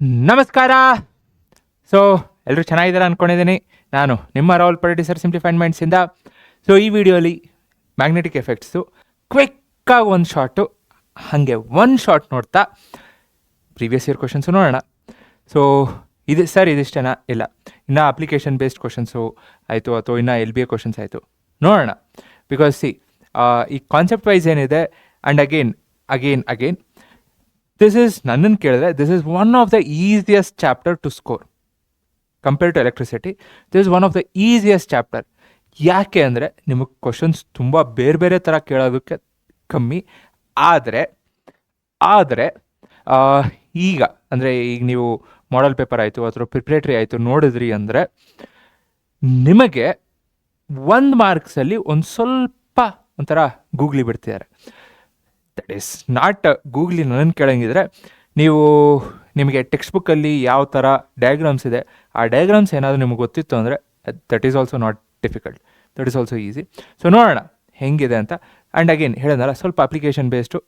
ನಮಸ್ಕಾರ. ಸೊ ಎಲ್ಲರೂ ಚೆನ್ನಾಗಿದ್ದಾರೆ ಅಂದ್ಕೊಂಡಿದ್ದೀನಿ. ನಾನು ನಿಮ್ಮ ರಾಹುಲ್ ಪ್ರೊಡ್ಯೂಸರ್ ಸಿಂಪ್ಲಿಫೈಡ್ ಮೈಂಡ್ಸಿಂದ. ಸೊ ಈ ವಿಡಿಯೋಲಿ ಮ್ಯಾಗ್ನೆಟಿಕ್ ಎಫೆಕ್ಟ್ಸು ಕ್ವಿಕ್ಕಾಗಿ ಒಂದು ಶಾರ್ಟು, ಹಾಗೆ ಒಂದು ಶಾರ್ಟ್ ನೋಡ್ತಾ ಪ್ರೀವಿಯಸ್ ಇಯರ್ ಕ್ವಶನ್ಸು ನೋಡೋಣ. ಸೊ ಇದಿಷ್ಟೇನಾ? ಇಲ್ಲ, ಇನ್ನೂ ಅಪ್ಲಿಕೇಶನ್ ಬೇಸ್ಡ್ ಕ್ವಶನ್ಸು ಆಯಿತು, ಅಥವಾ ಇನ್ನೂ LBA ಕ್ವಶನ್ಸ್ ಆಯಿತು, ನೋಡೋಣ. ಬಿಕಾಸ್ ಈ ಕಾನ್ಸೆಪ್ಟ್ ವೈಸ್ ಏನಿದೆ, ಆ್ಯಂಡ್ ಅಗೇನ್ ದಿಸ್ ಈಸ್, ನನ್ನನ್ನು ಕೇಳಿದ್ರೆ this is one of the easiest chapter to score compared to electricity. This is one of the easiest chapter. ಯಾಕೆ ಅಂದರೆ ನಿಮಗೆ ಕ್ವಶನ್ಸ್ ತುಂಬ ಬೇರೆ ಬೇರೆ ಥರ ಕೇಳೋದಕ್ಕೆ ಕಮ್ಮಿ. ಆದರೆ ಈಗ ನೀವು ಮಾಡೆಲ್ ಪೇಪರ್ ಆಯಿತು ಅಥವಾ ಪ್ರಿಪ್ರೇಟ್ರಿ ಆಯಿತು ನೋಡಿದ್ರಿ ಅಂದರೆ ನಿಮಗೆ 1 ಮಾರ್ಕ್ಸಲ್ಲಿ ಒಂದು ಸ್ವಲ್ಪ ಒಂಥರ ಗೂಗ್ಲಿ ಬಿಡ್ತಿದ್ದಾರೆ. That is not googly. ನನ್ನನ್ನು ಕೇಳಂಗಿದ್ರೆ ನಿಮಗೆ ಟೆಕ್ಸ್ಟ್ ಬುಕ್ಕಲ್ಲಿ ಯಾವ ಥರ ಡಯಾಗ್ರಾಮ್ಸ್ ಇದೆ, ಆ ಡಯಾಗ್ರಾಮ್ಸ್ ಏನಾದರೂ ನಿಮಗೆ ಗೊತ್ತಿತ್ತು ಅಂದರೆ that is also not difficult, that is also easy. So ನೋಡೋಣ ಹೆಂಗಿದೆ ಅಂತ. ಆ್ಯಂಡ್ ಅಗೇನ್ ಹೇಳಿದ್ನಲ್ಲ, ಸ್ವಲ್ಪ ಅಪ್ಲಿಕೇಶನ್ ಬೇಸ್ಡು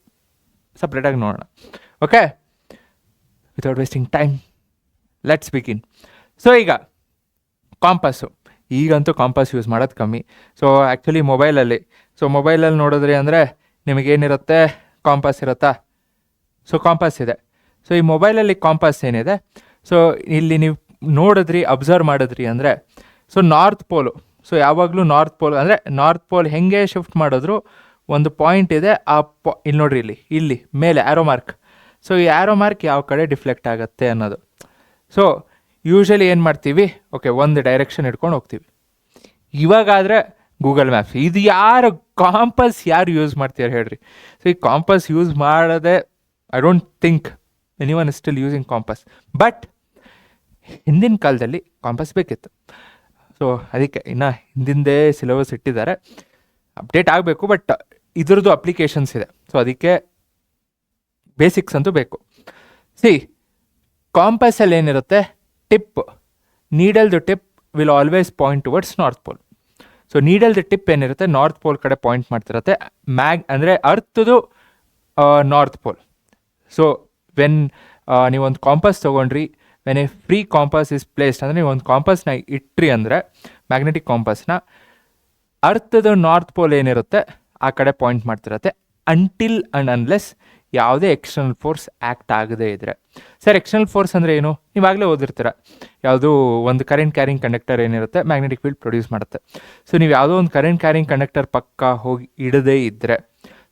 ಸಪ್ರೇಟಾಗಿ ನೋಡೋಣ. Okay, without wasting time let's begin. So ಈಗ ಕಾಂಪಾಸು, ಈಗಂತೂ ಕಾಂಪಾಸ್ ಯೂಸ್ ಮಾಡೋದು ಕಮ್ಮಿ. ಸೊ ಆ್ಯಕ್ಚುಲಿ ಮೊಬೈಲಲ್ಲಿ ನೋಡಿದ್ರಿ ಅಂದರೆ ನಿಮಗೇನಿರುತ್ತೆ, ಕಾಂಪಾಸ್ ಇರುತ್ತಾ? ಸೊ ಕಾಂಪಾಸ್ ಇದೆ. ಸೊ ಈ ಮೊಬೈಲಲ್ಲಿ ಕಾಂಪಾಸ್ ಏನಿದೆ, ಸೊ ಇಲ್ಲಿ ನೀವು ನೋಡಿದ್ರಿ, ಅಬ್ಸರ್ವ್ ಮಾಡಿದ್ರಿ ಅಂದರೆ, ಸೊ ನಾರ್ತ್ ಪೋಲು, ಸೊ ಯಾವಾಗಲೂ ನಾರ್ತ್ ಪೋಲ್ ಅಂದರೆ ನಾರ್ತ್ ಪೋಲ್ ಹೆಂಗೆ ಶಿಫ್ಟ್ ಮಾಡಿದ್ರು ಒಂದು ಪಾಯಿಂಟ್ ಇದೆ. ಇಲ್ಲಿ ನೋಡ್ರಿ, ಇಲ್ಲಿ ಮೇಲೆ ಆ್ಯರೋ ಮಾರ್ಕ್. ಸೊ ಈ ಆ್ಯರೋ ಮಾರ್ಕ್ ಯಾವ ಕಡೆ ಡಿಫ್ಲೆಕ್ಟ್ ಆಗುತ್ತೆ ಅನ್ನೋದು. ಸೊ ಯೂಶ್ವಲಿ ಏನು ಮಾಡ್ತೀವಿ, ಓಕೆ, ಒಂದು ಡೈರೆಕ್ಷನ್ ಇಟ್ಕೊಂಡು ಹೋಗ್ತೀವಿ. ಇವಾಗಾದರೆ ಗೂಗಲ್ ಮ್ಯಾಪ್ಸ್. ಇದು ಕಾಂಪಾಸ್ ಯಾರು ಯೂಸ್ ಮಾಡ್ತೀರ ಹೇಳ್ರಿ? ಸೊ ಈ ಕಾಂಪಾಸ್ ಯೂಸ್ ಮಾಡದೆ, I don't think anyone is still using compass. But ಹಿಂದಿನ ಕಾಲದಲ್ಲಿ ಕಾಂಪಾಸ್ ಬೇಕಿತ್ತು. ಸೊ ಅದಕ್ಕೆ ಇನ್ನು ಹಿಂದಿಂದೇ ಸಿಲೆಬಸ್ ಇಟ್ಟಿದ್ದಾರೆ, ಅಪ್ಡೇಟ್ ಆಗಬೇಕು. ಬಟ್ ಇದ್ರದ್ದು ಅಪ್ಲಿಕೇಶನ್ಸ್ ಇದೆ, ಸೊ ಅದಕ್ಕೆ ಬೇಸಿಕ್ಸ್ ಅಂತೂ ಬೇಕು. ಕಾಂಪಾಸಲ್ಲಿ ಏನಿರುತ್ತೆ, ನೀಡಲ್ದು tip will always point towards north pole. So ನೀಡಲ್ದು ಟಿಪ್ ಏನಿರುತ್ತೆ ನಾರ್ತ್ ಪೋಲ್ ಕಡೆ ಪಾಯಿಂಟ್ ಮಾಡ್ತಿರುತ್ತೆ. ಅಂದರೆ ಅರ್ಥದ್ದು ನಾರ್ತ್ ಪೋಲ್. ಸೊ ನೀವೊಂದು ಕಾಂಪಾಸ್ ತೊಗೊಂಡ್ರಿ, when A free compass is placed, ಅಂದರೆ ನೀವೊಂದು ಕಾಂಪಾಸ್ನ ಇಟ್ರಿ ಅಂದರೆ ಮ್ಯಾಗ್ನೆಟಿಕ್ ಕಾಂಪಾಸ್ನ, ಅರ್ಥದ ನಾರ್ತ್ ಪೋಲ್ ಏನಿರುತ್ತೆ ಆ ಕಡೆ ಪಾಯಿಂಟ್ ಮಾಡ್ತಿರುತ್ತೆ. ಅಂಟಿಲ್ ಆ್ಯಂಡ್ ಅನ್ಲೆಸ್ ಯಾವುದೇ ಎಕ್ಸ್ಟರ್ನಲ್ ಫೋರ್ಸ್ ಆ್ಯಕ್ಟ್ ಆಗದೇ ಇದ್ದರೆ. ಸರ್, ಎಕ್ಸ್ಟರ್ನಲ್ ಫೋರ್ಸ್ ಅಂದರೆ ಏನು? ನೀವಾಗಲೇ ಓದಿರ್ತೀರ, ಯಾವುದೋ ಒಂದು ಕರೆಂಟ್ ಕ್ಯಾರಿಂಗ್ ಕಂಡಕ್ಟರ್ ಏನಿರುತ್ತೆ ಮ್ಯಾಗ್ನೆಟಿಕ್ ಫೀಲ್ಡ್ ಪ್ರೊಡ್ಯೂಸ್ ಮಾಡುತ್ತೆ. ಸೊ ನೀವು ಯಾವುದೋ ಒಂದು ಕರೆಂಟ್ ಕ್ಯಾರಿಂಗ್ ಕಂಡಕ್ಟರ್ ಪಕ್ಕ ಹೋಗಿ ಇಡದೇ ಇದ್ದರೆ,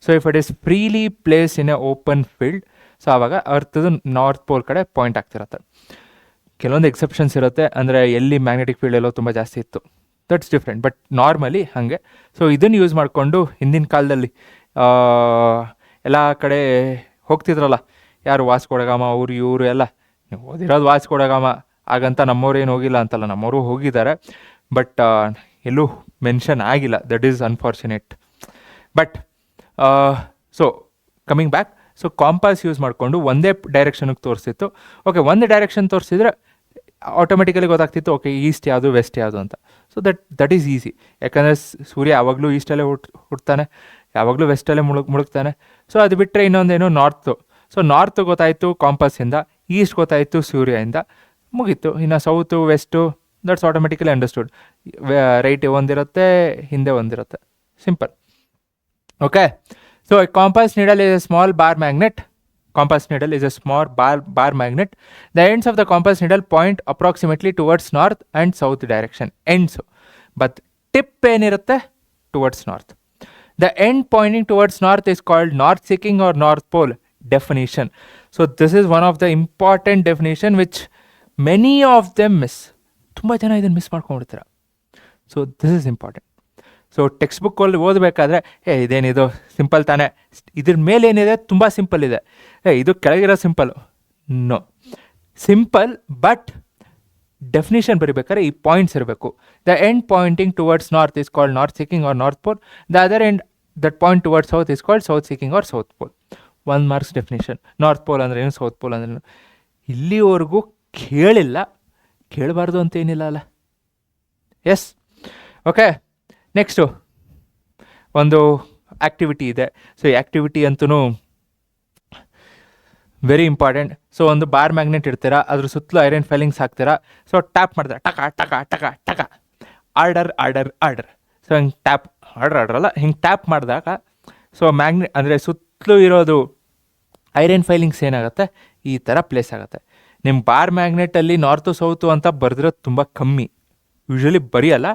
so if it is freely place in a open field, so ಆವಾಗ ಅರ್ಥದ ನಾರ್ತ್ ಪೋಲ್ ಕಡೆ ಪಾಯಿಂಟ್ ಆಗ್ತಿರುತ್ತೆ. ಕೆಲವೊಂದು ಎಕ್ಸೆಪ್ಷನ್ಸ್ ಇರುತ್ತೆ, ಅಂದರೆ ಎಲ್ಲಿ ಮ್ಯಾಗ್ನೆಟಿಕ್ ಫೀಲ್ಡ್ ಎಲ್ಲೋ ತುಂಬ ಜಾಸ್ತಿ ಇತ್ತು, ದಟ್ಸ್ ಡಿಫ್ರೆಂಟ್. ಬಟ್ ನಾರ್ಮಲಿ ಹಾಗೆ. ಸೊ ಇದನ್ನು ಯೂಸ್ ಮಾಡಿಕೊಂಡು ಹಿಂದಿನ ಕಾಲದಲ್ಲಿ ಎಲ್ಲ ಕಡೆ ಹೋಗ್ತಿದ್ರಲ್ಲ, ಯಾರು ವಾಸ್ಕೋ ಡ ಗಾಮ ಅವರು ಇವರು ಎಲ್ಲ. ನೀವು ಓದಿರೋದು ವಾಸ್ಕೋ ಡ ಗಾಮ, ಹಾಗಂತ ನಮ್ಮವ್ರು ಏನು ಹೋಗಿಲ್ಲ ಅಂತಲ್ಲ, ನಮ್ಮವರು ಹೋಗಿದ್ದಾರೆ. ಬಟ್ ಎಲ್ಲೂ ಮೆನ್ಷನ್ ಆಗಿಲ್ಲ, that is unfortunate. But so coming back, so compass use ಮಾಡಿಕೊಂಡು ಒಂದೇ ಡೈರೆಕ್ಷನ್ಗೆ ತೋರಿಸ್ತಿತ್ತು. ಓಕೆ, ಒಂದು ಡೈರೆಕ್ಷನ್ ತೋರಿಸಿದ್ರೆ ಆಟೋಮೆಟಿಕಲಿ ಗೊತ್ತಾಗ್ತಿತ್ತು, ಓಕೆ, ಈಸ್ಟ್ ಯಾವುದು ವೆಸ್ಟ್ ಯಾವುದು ಅಂತ. So that is easy. ಯಾಕಂದರೆ ಸೂರ್ಯ ಯಾವಾಗಲೂ ಈಸ್ಟಲ್ಲೇ ಹುಡ್ತಾನೆ, ಯಾವಾಗಲೂ ವೆಸ್ಟಲ್ಲೇ ಮುಳುಗ್ತಾನೆ. ಸೊ ಅದು ಬಿಟ್ಟರೆ ಇನ್ನೊಂದೇನು, ನಾರ್ತು. ಸೊ ನಾರ್ತು ಗೊತ್ತಾಯಿತು ಕಾಂಪಾಸಿಂದ, ಈಸ್ಟ್ ಗೊತ್ತಾಯಿತು ಸೂರ್ಯದಿಂದ, ಮುಗೀತು. ಇನ್ನು south west, that's automatically understood. Right ಒಂದಿರುತ್ತೆ, ಹಿಂದೆ ಒಂದಿರುತ್ತೆ, simple. Okay, so compass needle is a small bar magnet. Compass needle is a small bar magnet. The ends of the compass needle point approximately towards north and south direction. Ends. But tip ಏನಿರುತ್ತೆ towards north. The end pointing towards north is called north seeking or north pole definition. So this is one of the important definition which many of them miss. ತುಂಬ ಜನ ಇದನ್ನು miss ಮಾಡ್ಕೊಂಡ್ಬಿಡ್ತೀರ. So this is important. So text ಬುಕ್ಕಲ್ಲಿ ಓದಬೇಕಾದ್ರೆ ಇದೇನಿದು simple ತಾನೇ, ಇದ್ರ ಮೇಲೆ ಏನಿದೆ ತುಂಬ ಸಿಂಪಲ್ ಇದೆ, ಇದು ಕೆಳಗಿರೋ simple. No, simple, but definition ಬರೀಬೇಕಾದ್ರೆ ಈ ಪಾಯಿಂಟ್ಸ್ ಇರಬೇಕು. The end pointing towards north is called north seeking or north pole. The other end that point towards south is called south seeking or south pole. 1 marks definition. North pole ಅಂದ್ರೆ ಏನು, south pole ಅಂದ್ರೇನು, ಇಲ್ಲಿವರೆಗೂ ಕೇಳಿಲ್ಲ, ಕೇಳಬಾರ್ದು ಅಂತ ಏನಿಲ್ಲ ಅಲ್ಲ. Yes, okay. Next ಒಂದು ಆ್ಯಕ್ಟಿವಿಟಿ ಇದೆ. ಸೊ ಈ ಆ್ಯಕ್ಟಿವಿಟಿ ಅಂತೂ ವೆರಿ ಇಂಪಾರ್ಟೆಂಟ್. ಸೊ ಒಂದು ಬಾರ್ ಮ್ಯಾಗ್ನೆಟ್ ಇಡ್ತೀರಾ, ಅದ್ರ ಸುತ್ತಲೂ ಐರನ್ ಫೈಲಿಂಗ್ಸ್ ಹಾಕ್ತೀರಾ. ಸೊ ಟ್ಯಾಪ್ ಮಾಡ್ತೀರಾ, ಟಕ ಟಕ ಟಕ ಟಕ, ಆರ್ಡರ್ ಆರ್ಡರ್ ಆರ್ಡರ್. ಸೊ ಹಿಂಗೆ ಟ್ಯಾಪ್, ಆರ್ಡರ್ ಅಲ್ಲ, ಹಿಂಗೆ ಟ್ಯಾಪ್ ಮಾಡಿದಾಗ ಸೊ ಮ್ಯಾಗ್ನೆಟ್ ಅಂದರೆ ಸುತ್ತಲೂ ಇರೋದು ಐರನ್ ಫೈಲಿಂಗ್ಸ್ ಏನಾಗುತ್ತೆ, ಈ ಥರ ಪ್ಲೇಸ್ ಆಗುತ್ತೆ. ನಿಮ್ಮ ಬಾರ್ ಮ್ಯಾಗ್ನೆಟಲ್ಲಿ ನಾರ್ತು ಸೌತು ಅಂತ ಬರೆದಿರೋದು ತುಂಬ ಕಮ್ಮಿ, ಯೂಶ್ವಲಿ ಬರೆಯಲ್ಲ,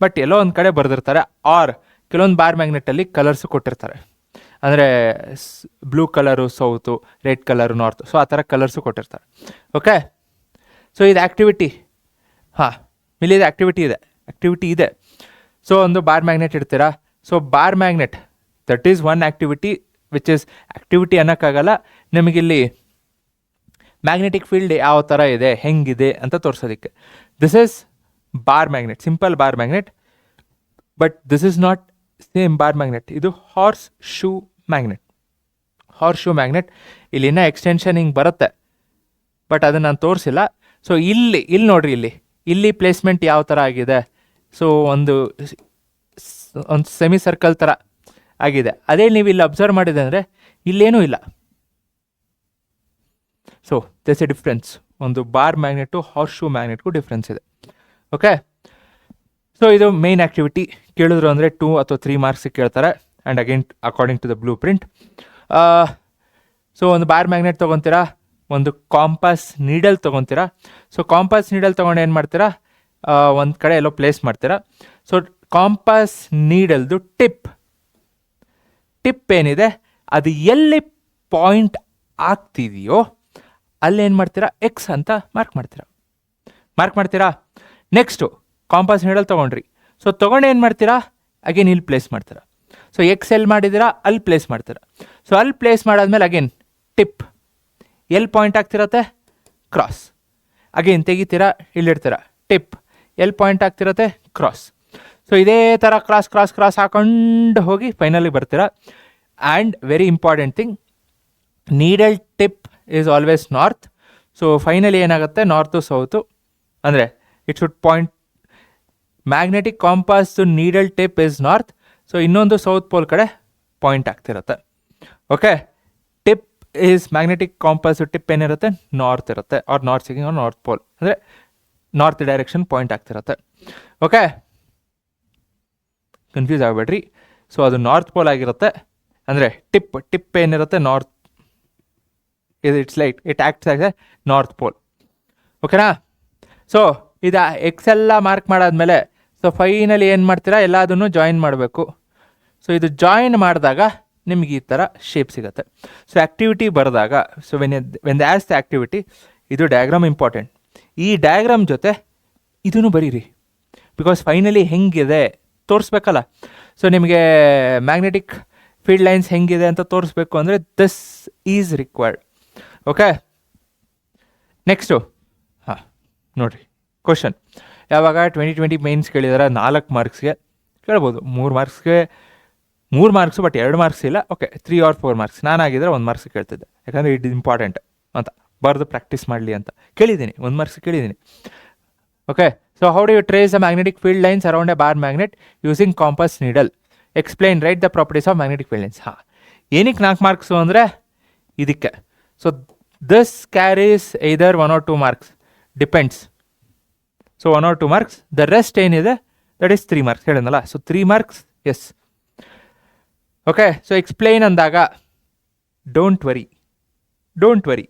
ಬಟ್ ಎಲ್ಲೋ ಒಂದು ಕಡೆ ಬರೆದಿರ್ತಾರೆ. ಆರ್ ಕೆಲವೊಂದು ಬಾರ್ ಮ್ಯಾಗ್ನೆಟಲ್ಲಿ ಕಲರ್ಸು ಕೊಟ್ಟಿರ್ತಾರೆ, ಅಂದರೆ blue colour south, red colour north, so ಆ ಥರ ಕಲರ್ಸು ಕೊಟ್ಟಿರ್ತಾರೆ. ಓಕೆ, ಸೊ ಇದು ಆ್ಯಕ್ಟಿವಿಟಿ. ಹಾಂ, ಇಲ್ಲಿ ಇದು ಆ್ಯಕ್ಟಿವಿಟಿ ಇದೆ. ಸೊ ಒಂದು ಬಾರ್ ಮ್ಯಾಗ್ನೆಟ್ ಇಡ್ತೀರಾ. So bar magnet, that is one activity which is activity ಅನ್ನೋಕ್ಕಾಗಲ್ಲ. ನಿಮಗಿಲ್ಲಿ ಮ್ಯಾಗ್ನೆಟಿಕ್ ಫೀಲ್ಡ್ ಯಾವ ಥರ ಇದೆ, ಹೆಂಗಿದೆ ಅಂತ ತೋರಿಸೋದಕ್ಕೆ. This is bar magnet, simple bar magnet. But this is not same bar magnet, ಇದು horse shoe magnet. Horse shoe magnet ಇಲ್ಲಿ ಇನ್ನೂ ಎಕ್ಸ್ಟೆನ್ಷನ್ ಹಿಂಗೆ ಬರುತ್ತೆ, ಬಟ್ ಅದನ್ನು ನಾನು ತೋರಿಸಿಲ್ಲ. ಸೊ ಇಲ್ಲಿ ನೋಡ್ರಿ, ಇಲ್ಲಿ ಪ್ಲೇಸ್ಮೆಂಟ್ ಯಾವ ಥರ ಆಗಿದೆ. ಸೊ ಒಂದು ಸೆಮಿ ಸರ್ಕಲ್ ಥರ ಆಗಿದೆ. ಅದೇ ನೀವು ಇಲ್ಲಿ ಅಬ್ಸರ್ವ್ ಮಾಡಿದೆ ಅಂದರೆ ಇಲ್ಲೇನೂ ಇಲ್ಲ. So this a difference. ಒಂದು ಬಾರ್ ಮ್ಯಾಗ್ನೆಟು ಹಾರ್ಸ್ ಶೂ ಮ್ಯಾಗ್ನೆಟ್ಗೂ ಡಿಫ್ರೆನ್ಸ್ ಇದೆ. ಓಕೆ, ಸೊ ಇದು ಮೇನ್ ಆ್ಯಕ್ಟಿವಿಟಿ. ಕೇಳಿದ್ರು ಅಂದರೆ 2 ಅಥವಾ 3 ಮಾರ್ಕ್ಸಿಗೆ ಕೇಳ್ತಾರೆ. And again according to the blueprint. So ಒಂದು ಬಾರ್ ಮ್ಯಾಗ್ನೆಟ್ ತೊಗೊತೀರಾ, ಒಂದು ಕಾಂಪಾಸ್ ನೀಡಲ್ ತೊಗೊತೀರಾ. ಸೊ ಕಾಂಪಾಸ್ ನೀಡಲ್ ತೊಗೊಂಡು ಏನು ಮಾಡ್ತೀರಾ, ಒಂದು ಕಡೆ ಎಲ್ಲೋ ಪ್ಲೇಸ್ ಮಾಡ್ತೀರಾ. ಸೊ ಕಾಂಪಾಸ್ ನೀಡಲ್ದು ಟಿಪ್ ಏನಿದೆ, ಅದು ಎಲ್ಲಿ ಪಾಯಿಂಟ್ ಆಗ್ತಿದೆಯೋ ಅಲ್ಲೇನು ಮಾಡ್ತೀರಾ, ಎಕ್ಸ್ ಅಂತ ಮಾರ್ಕ್ ಮಾಡ್ತೀರಾ. ನೆಕ್ಸ್ಟು ಕಾಂಪಾಸ್ ನೀಡಲ್ ತೊಗೊಂಡ್ರಿ. ಸೊ ತೊಗೊಂಡು ಏನು ಮಾಡ್ತೀರಾ, ಅಗೇನ್ ಇಲ್ಲಿ ಪ್ಲೇಸ್ ಮಾಡ್ತೀರಾ. ಸೊ ಎಕ್ಸ್ ಎಲ್ಲಿ ಮಾಡಿದ್ದೀರಾ ಅಲ್ಲಿ ಪ್ಲೇಸ್ ಮಾಡ್ತೀರಾ. ಸೊ ಅಲ್ಲಿ ಪ್ಲೇಸ್ ಮಾಡಾದ್ಮೇಲೆ ಅಗೇನ್ ಟಿಪ್ ಎಲ್ಲಿ ಪಾಯಿಂಟ್ ಆಗ್ತಿರತ್ತೆ, ಕ್ರಾಸ್. ಅಗೇನ್ ತೆಗಿತೀರಾ, ಇಲ್ಲಿಡ್ತೀರಾ, ಟಿಪ್ ಎಲ್ಲಿ ಪಾಯಿಂಟ್ ಆಗ್ತಿರತ್ತೆ, ಕ್ರಾಸ್. ಸೊ ಇದೇ ಥರ ಕ್ರಾಸ್ ಹಾಕೊಂಡು ಹೋಗಿ ಫೈನಲಿ ಬರ್ತೀರಾ. And very important thing, needle tip is always north. So finally ಏನಾಗುತ್ತೆ, ನಾರ್ತು ಸೌತು ಅಂದರೆ it should point. Magnetic compass needle tip is north. So ಇನ್ನೊಂದು south pole ಕಡೆ ಪಾಯಿಂಟ್ ಆಗ್ತಿರುತ್ತೆ. Okay, tip is magnetic compass tip ಏನಿರುತ್ತೆ, north ಇರುತ್ತೆ, R north singing R north pole, ಅಂದರೆ north direction point ಆಗ್ತಿರುತ್ತೆ. Okay, confuse ಆಗಬೇಡ್ರಿ. So ಅದು north pole ಆಗಿರುತ್ತೆ, ಅಂದರೆ ಟಿಪ್ ಏನಿರುತ್ತೆ north, it's like it acts as a north pole. ಓಕೆನಾ? ಸೊ ಇದು ಎಕ್ಸ್ ಎಲ್ಲ ಮಾರ್ಕ್ ಮಾಡಾದ್ಮೇಲೆ ಸೊ ಫೈನಲಿ ಏನು ಮಾಡ್ತೀರಾ, ಎಲ್ಲದನ್ನು ಜಾಯಿನ್ ಮಾಡಬೇಕು. ಸೊ ಇದು ಜಾಯಿನ್ ಮಾಡಿದಾಗ ನಿಮ್ಗೆ ಈ ಥರ ಶೇಪ್ ಸಿಗುತ್ತೆ. ಸೊ ಆ್ಯಕ್ಟಿವಿಟಿ ಬರೆದಾಗ, so when as the activity, ಇದು ಡಯಾಗ್ರಾಮ್ ಇಂಪಾರ್ಟೆಂಟ್. ಈ ಡಯಾಗ್ರಾಮ್ ಜೊತೆ ಇದನ್ನು ಬರೀರಿ, ಬಿಕಾಸ್ ಫೈನಲಿ ಹೆಂಗಿದೆ ತೋರಿಸ್ಬೇಕಲ್ಲ. ಸೊ ನಿಮಗೆ ಮ್ಯಾಗ್ನೆಟಿಕ್ ಫೀಲ್ಡ್ ಲೈನ್ಸ್ ಹೆಂಗಿದೆ ಅಂತ ತೋರಿಸ್ಬೇಕು ಅಂದರೆ this is required. Okay, next ಹಾಂ ನೋಡಿರಿ, ಕ್ವಶನ್ ಯಾವಾಗ 2020 ಮೇನ್ಸ್ ಕೇಳಿದಾರೆ 4 ಮಾರ್ಕ್ಸ್ಗೆ ಕೇಳ್ಬೋದು, 3 ಮಾರ್ಕ್ಸ್ಗೆ 3 ಮಾರ್ಕ್ಸು, ಬಟ್ 2 ಮಾರ್ಕ್ಸ್ ಇಲ್ಲ. Okay, 3 or 4 marks. ನಾನಾಗಿದ್ದರೆ 1 ಮಾರ್ಕ್ಸ್ ಕೇಳ್ತಿದ್ದೆ, ಯಾಕಂದರೆ ಇಟ್ ಇಸ್ ಇಂಪಾರ್ಟೆಂಟ್ ಅಂತ ಬರೆದು ಪ್ರಾಕ್ಟೀಸ್ ಮಾಡಲಿ ಅಂತ ಕೇಳಿದ್ದೀನಿ. 1 ಮಾರ್ಕ್ಸ್ ಕೇಳಿದ್ದೀನಿ. Okay, so how do you trace the magnetic field lines around a bar magnet using compass needle, explain, write the properties of magnetic field lines. ಹಾಂ, ಏನಕ್ಕೆ 4 ಮಾರ್ಕ್ಸು ಅಂದರೆ ಇದಕ್ಕೆ. So this carries either 1 or 2 marks, depends. So 1 or 2 marks, the rest ಏನಿದೆ that is 3 marks ಹೇಳಿದ್ನಲ್ಲ. So 3 marks, yes. Okay, so explain ಅಂದಾಗ don't worry,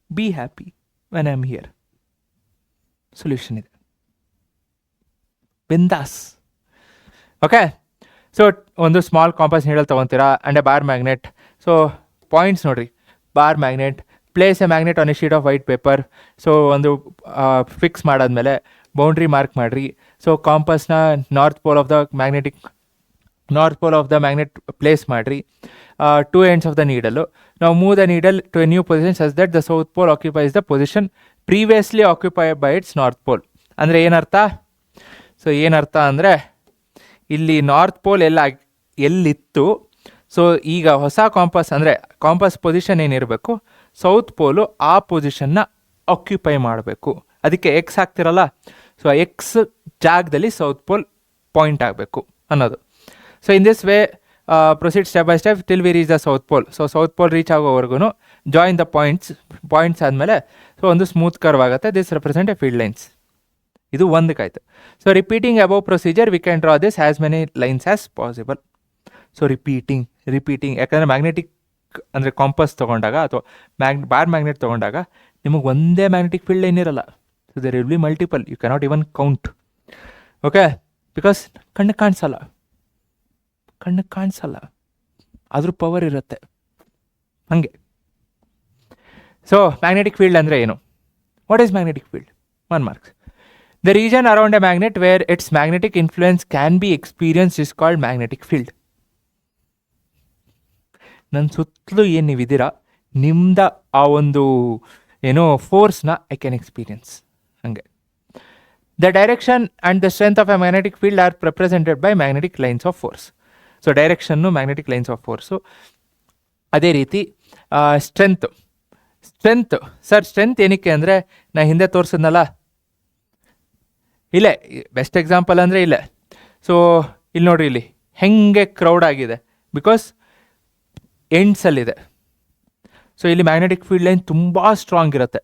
be happy when I am here. Solution ಇದೆ, ಬಿಂದಾಸ್. Okay, so ಒಂದು small compass needle ತೊಗೊತೀರಾ and a bar magnet. So points ನೋಡಿರಿ, bar magnet, place a magnet on a sheet of white paper. So ಒಂದು fix ಮಾಡಾದ್ಮೇಲೆ boundary mark ಮಾಡಿರಿ. So ಕಾಂಪಾಸ್ನ north pole of the magnet place ಮಾಡಿರಿ. 2 ends of the needle. Now move the needle to a new position such that the south pole occupies the position previously occupied by its north pole. ಅಂದರೆ ಏನರ್ಥ? So ಏನರ್ಥ ಅಂದರೆ ಇಲ್ಲಿ north pole ಎಲ್ಲಿತ್ತು, so ಈಗ ಹೊಸ compass ಅಂದರೆ compass position ಏನಿರಬೇಕು, south pole ಆ ಪೊಸಿಷನ್ನ ಆಕ್ಯುಪೈ ಮಾಡಬೇಕು. ಅದಕ್ಕೆ ಎಕ್ಸ್ ಹಾಕ್ತಿರಲ್ಲ, ಸೊ ಎಕ್ಸ್ ಜಾಗದಲ್ಲಿ ಸೌತ್ ಪೋಲ್ ಪಾಯಿಂಟ್ ಆಗಬೇಕು ಅನ್ನೋದು. So in this way proceed step by step till we reach the south pole. So south pole reach ಆಗೋವರೆಗೂ ಜಾಯಿನ್ ದ ಪಾಯಿಂಟ್ಸ್ ಆದಮೇಲೆ ಸೊ ಒಂದು ಸ್ಮೂತ್ ಕರ್ವ್ ಆಗುತ್ತೆ. This represent a field lines. ಇದು ಒಂದಕ್ಕಾಯ್ತು. So repeating above procedure we can draw this as many lines as possible. So repeating ಯಾಕಂದರೆ magnetic ಅಂದರೆ compass ತೊಗೊಂಡಾಗ ಅಥವಾ ಬಾರ್ ಮ್ಯಾಗ್ನೆಟ್ ತೊಗೊಂಡಾಗ ನಿಮಗೆ ಒಂದೇ ಮ್ಯಾಗ್ನೆಟಿಕ್ ಫೀಲ್ಡ್ ಲೈನ್ ಇರಲ್ಲ. So there will be multiple, you cannot even count. Okay, because ಕಣ್ಣಿಗೆ ಕಾಣಿಸಲ್ಲ, ಆದರೂ ಪವರ್ ಇರುತ್ತೆ ಹಾಗೆ. ಸೊ ಮ್ಯಾಗ್ನೆಟಿಕ್ ಫೀಲ್ಡ್ ಅಂದರೆ ಏನು? What is magnetic field? 1 marks. The region around A magnet where it's magnetic influence can be experience is called magnetic field. ನನ್ನ ಸುತ್ತಲೂ ಏನು ನೀವಿದ್ದೀರಾ, ನಿಮ್ದ ಆ ಒಂದು ಏನೋ ಫೋರ್ಸ್ನ ಐ ಕ್ಯಾನ್ ಎಕ್ಸ್ಪೀರಿಯನ್ಸ್ ಹಾಗೆ. The direction and the strength of A magnetic field R represented by magnetic lines of force. So direction magnetic lines of force. ಅದೇ ರೀತಿ ಸ್ಟ್ರೆಂತ್ ಸರ್ ಸ್ಟ್ರೆಂತ್ ಏನಕ್ಕೆ ಅಂದರೆ ನಾ ಹಿಂದೆ ತೋರಿಸಿದ್ನಲ್ಲ, ಇಲ್ಲೇ ಬೆಸ್ಟ್ ಎಕ್ಸಾಂಪಲ್ ಅಂದರೆ ಇಲ್ಲೇ. ಸೊ ಇಲ್ಲಿ ನೋಡಿರಿ, ಇಲ್ಲಿ ಹೆಂಗೆ ಕ್ರೌಡ್ ಆಗಿದೆ, ಬಿಕಾಸ್ ಎಂಡ್ಸಲ್ಲಿದೆ. ಸೊ ಇಲ್ಲಿ ಮ್ಯಾಗ್ನೆಟಿಕ್ ಫೀಲ್ಡ್ ಲೈನ್ ತುಂಬ ಸ್ಟ್ರಾಂಗ್ ಇರುತ್ತೆ.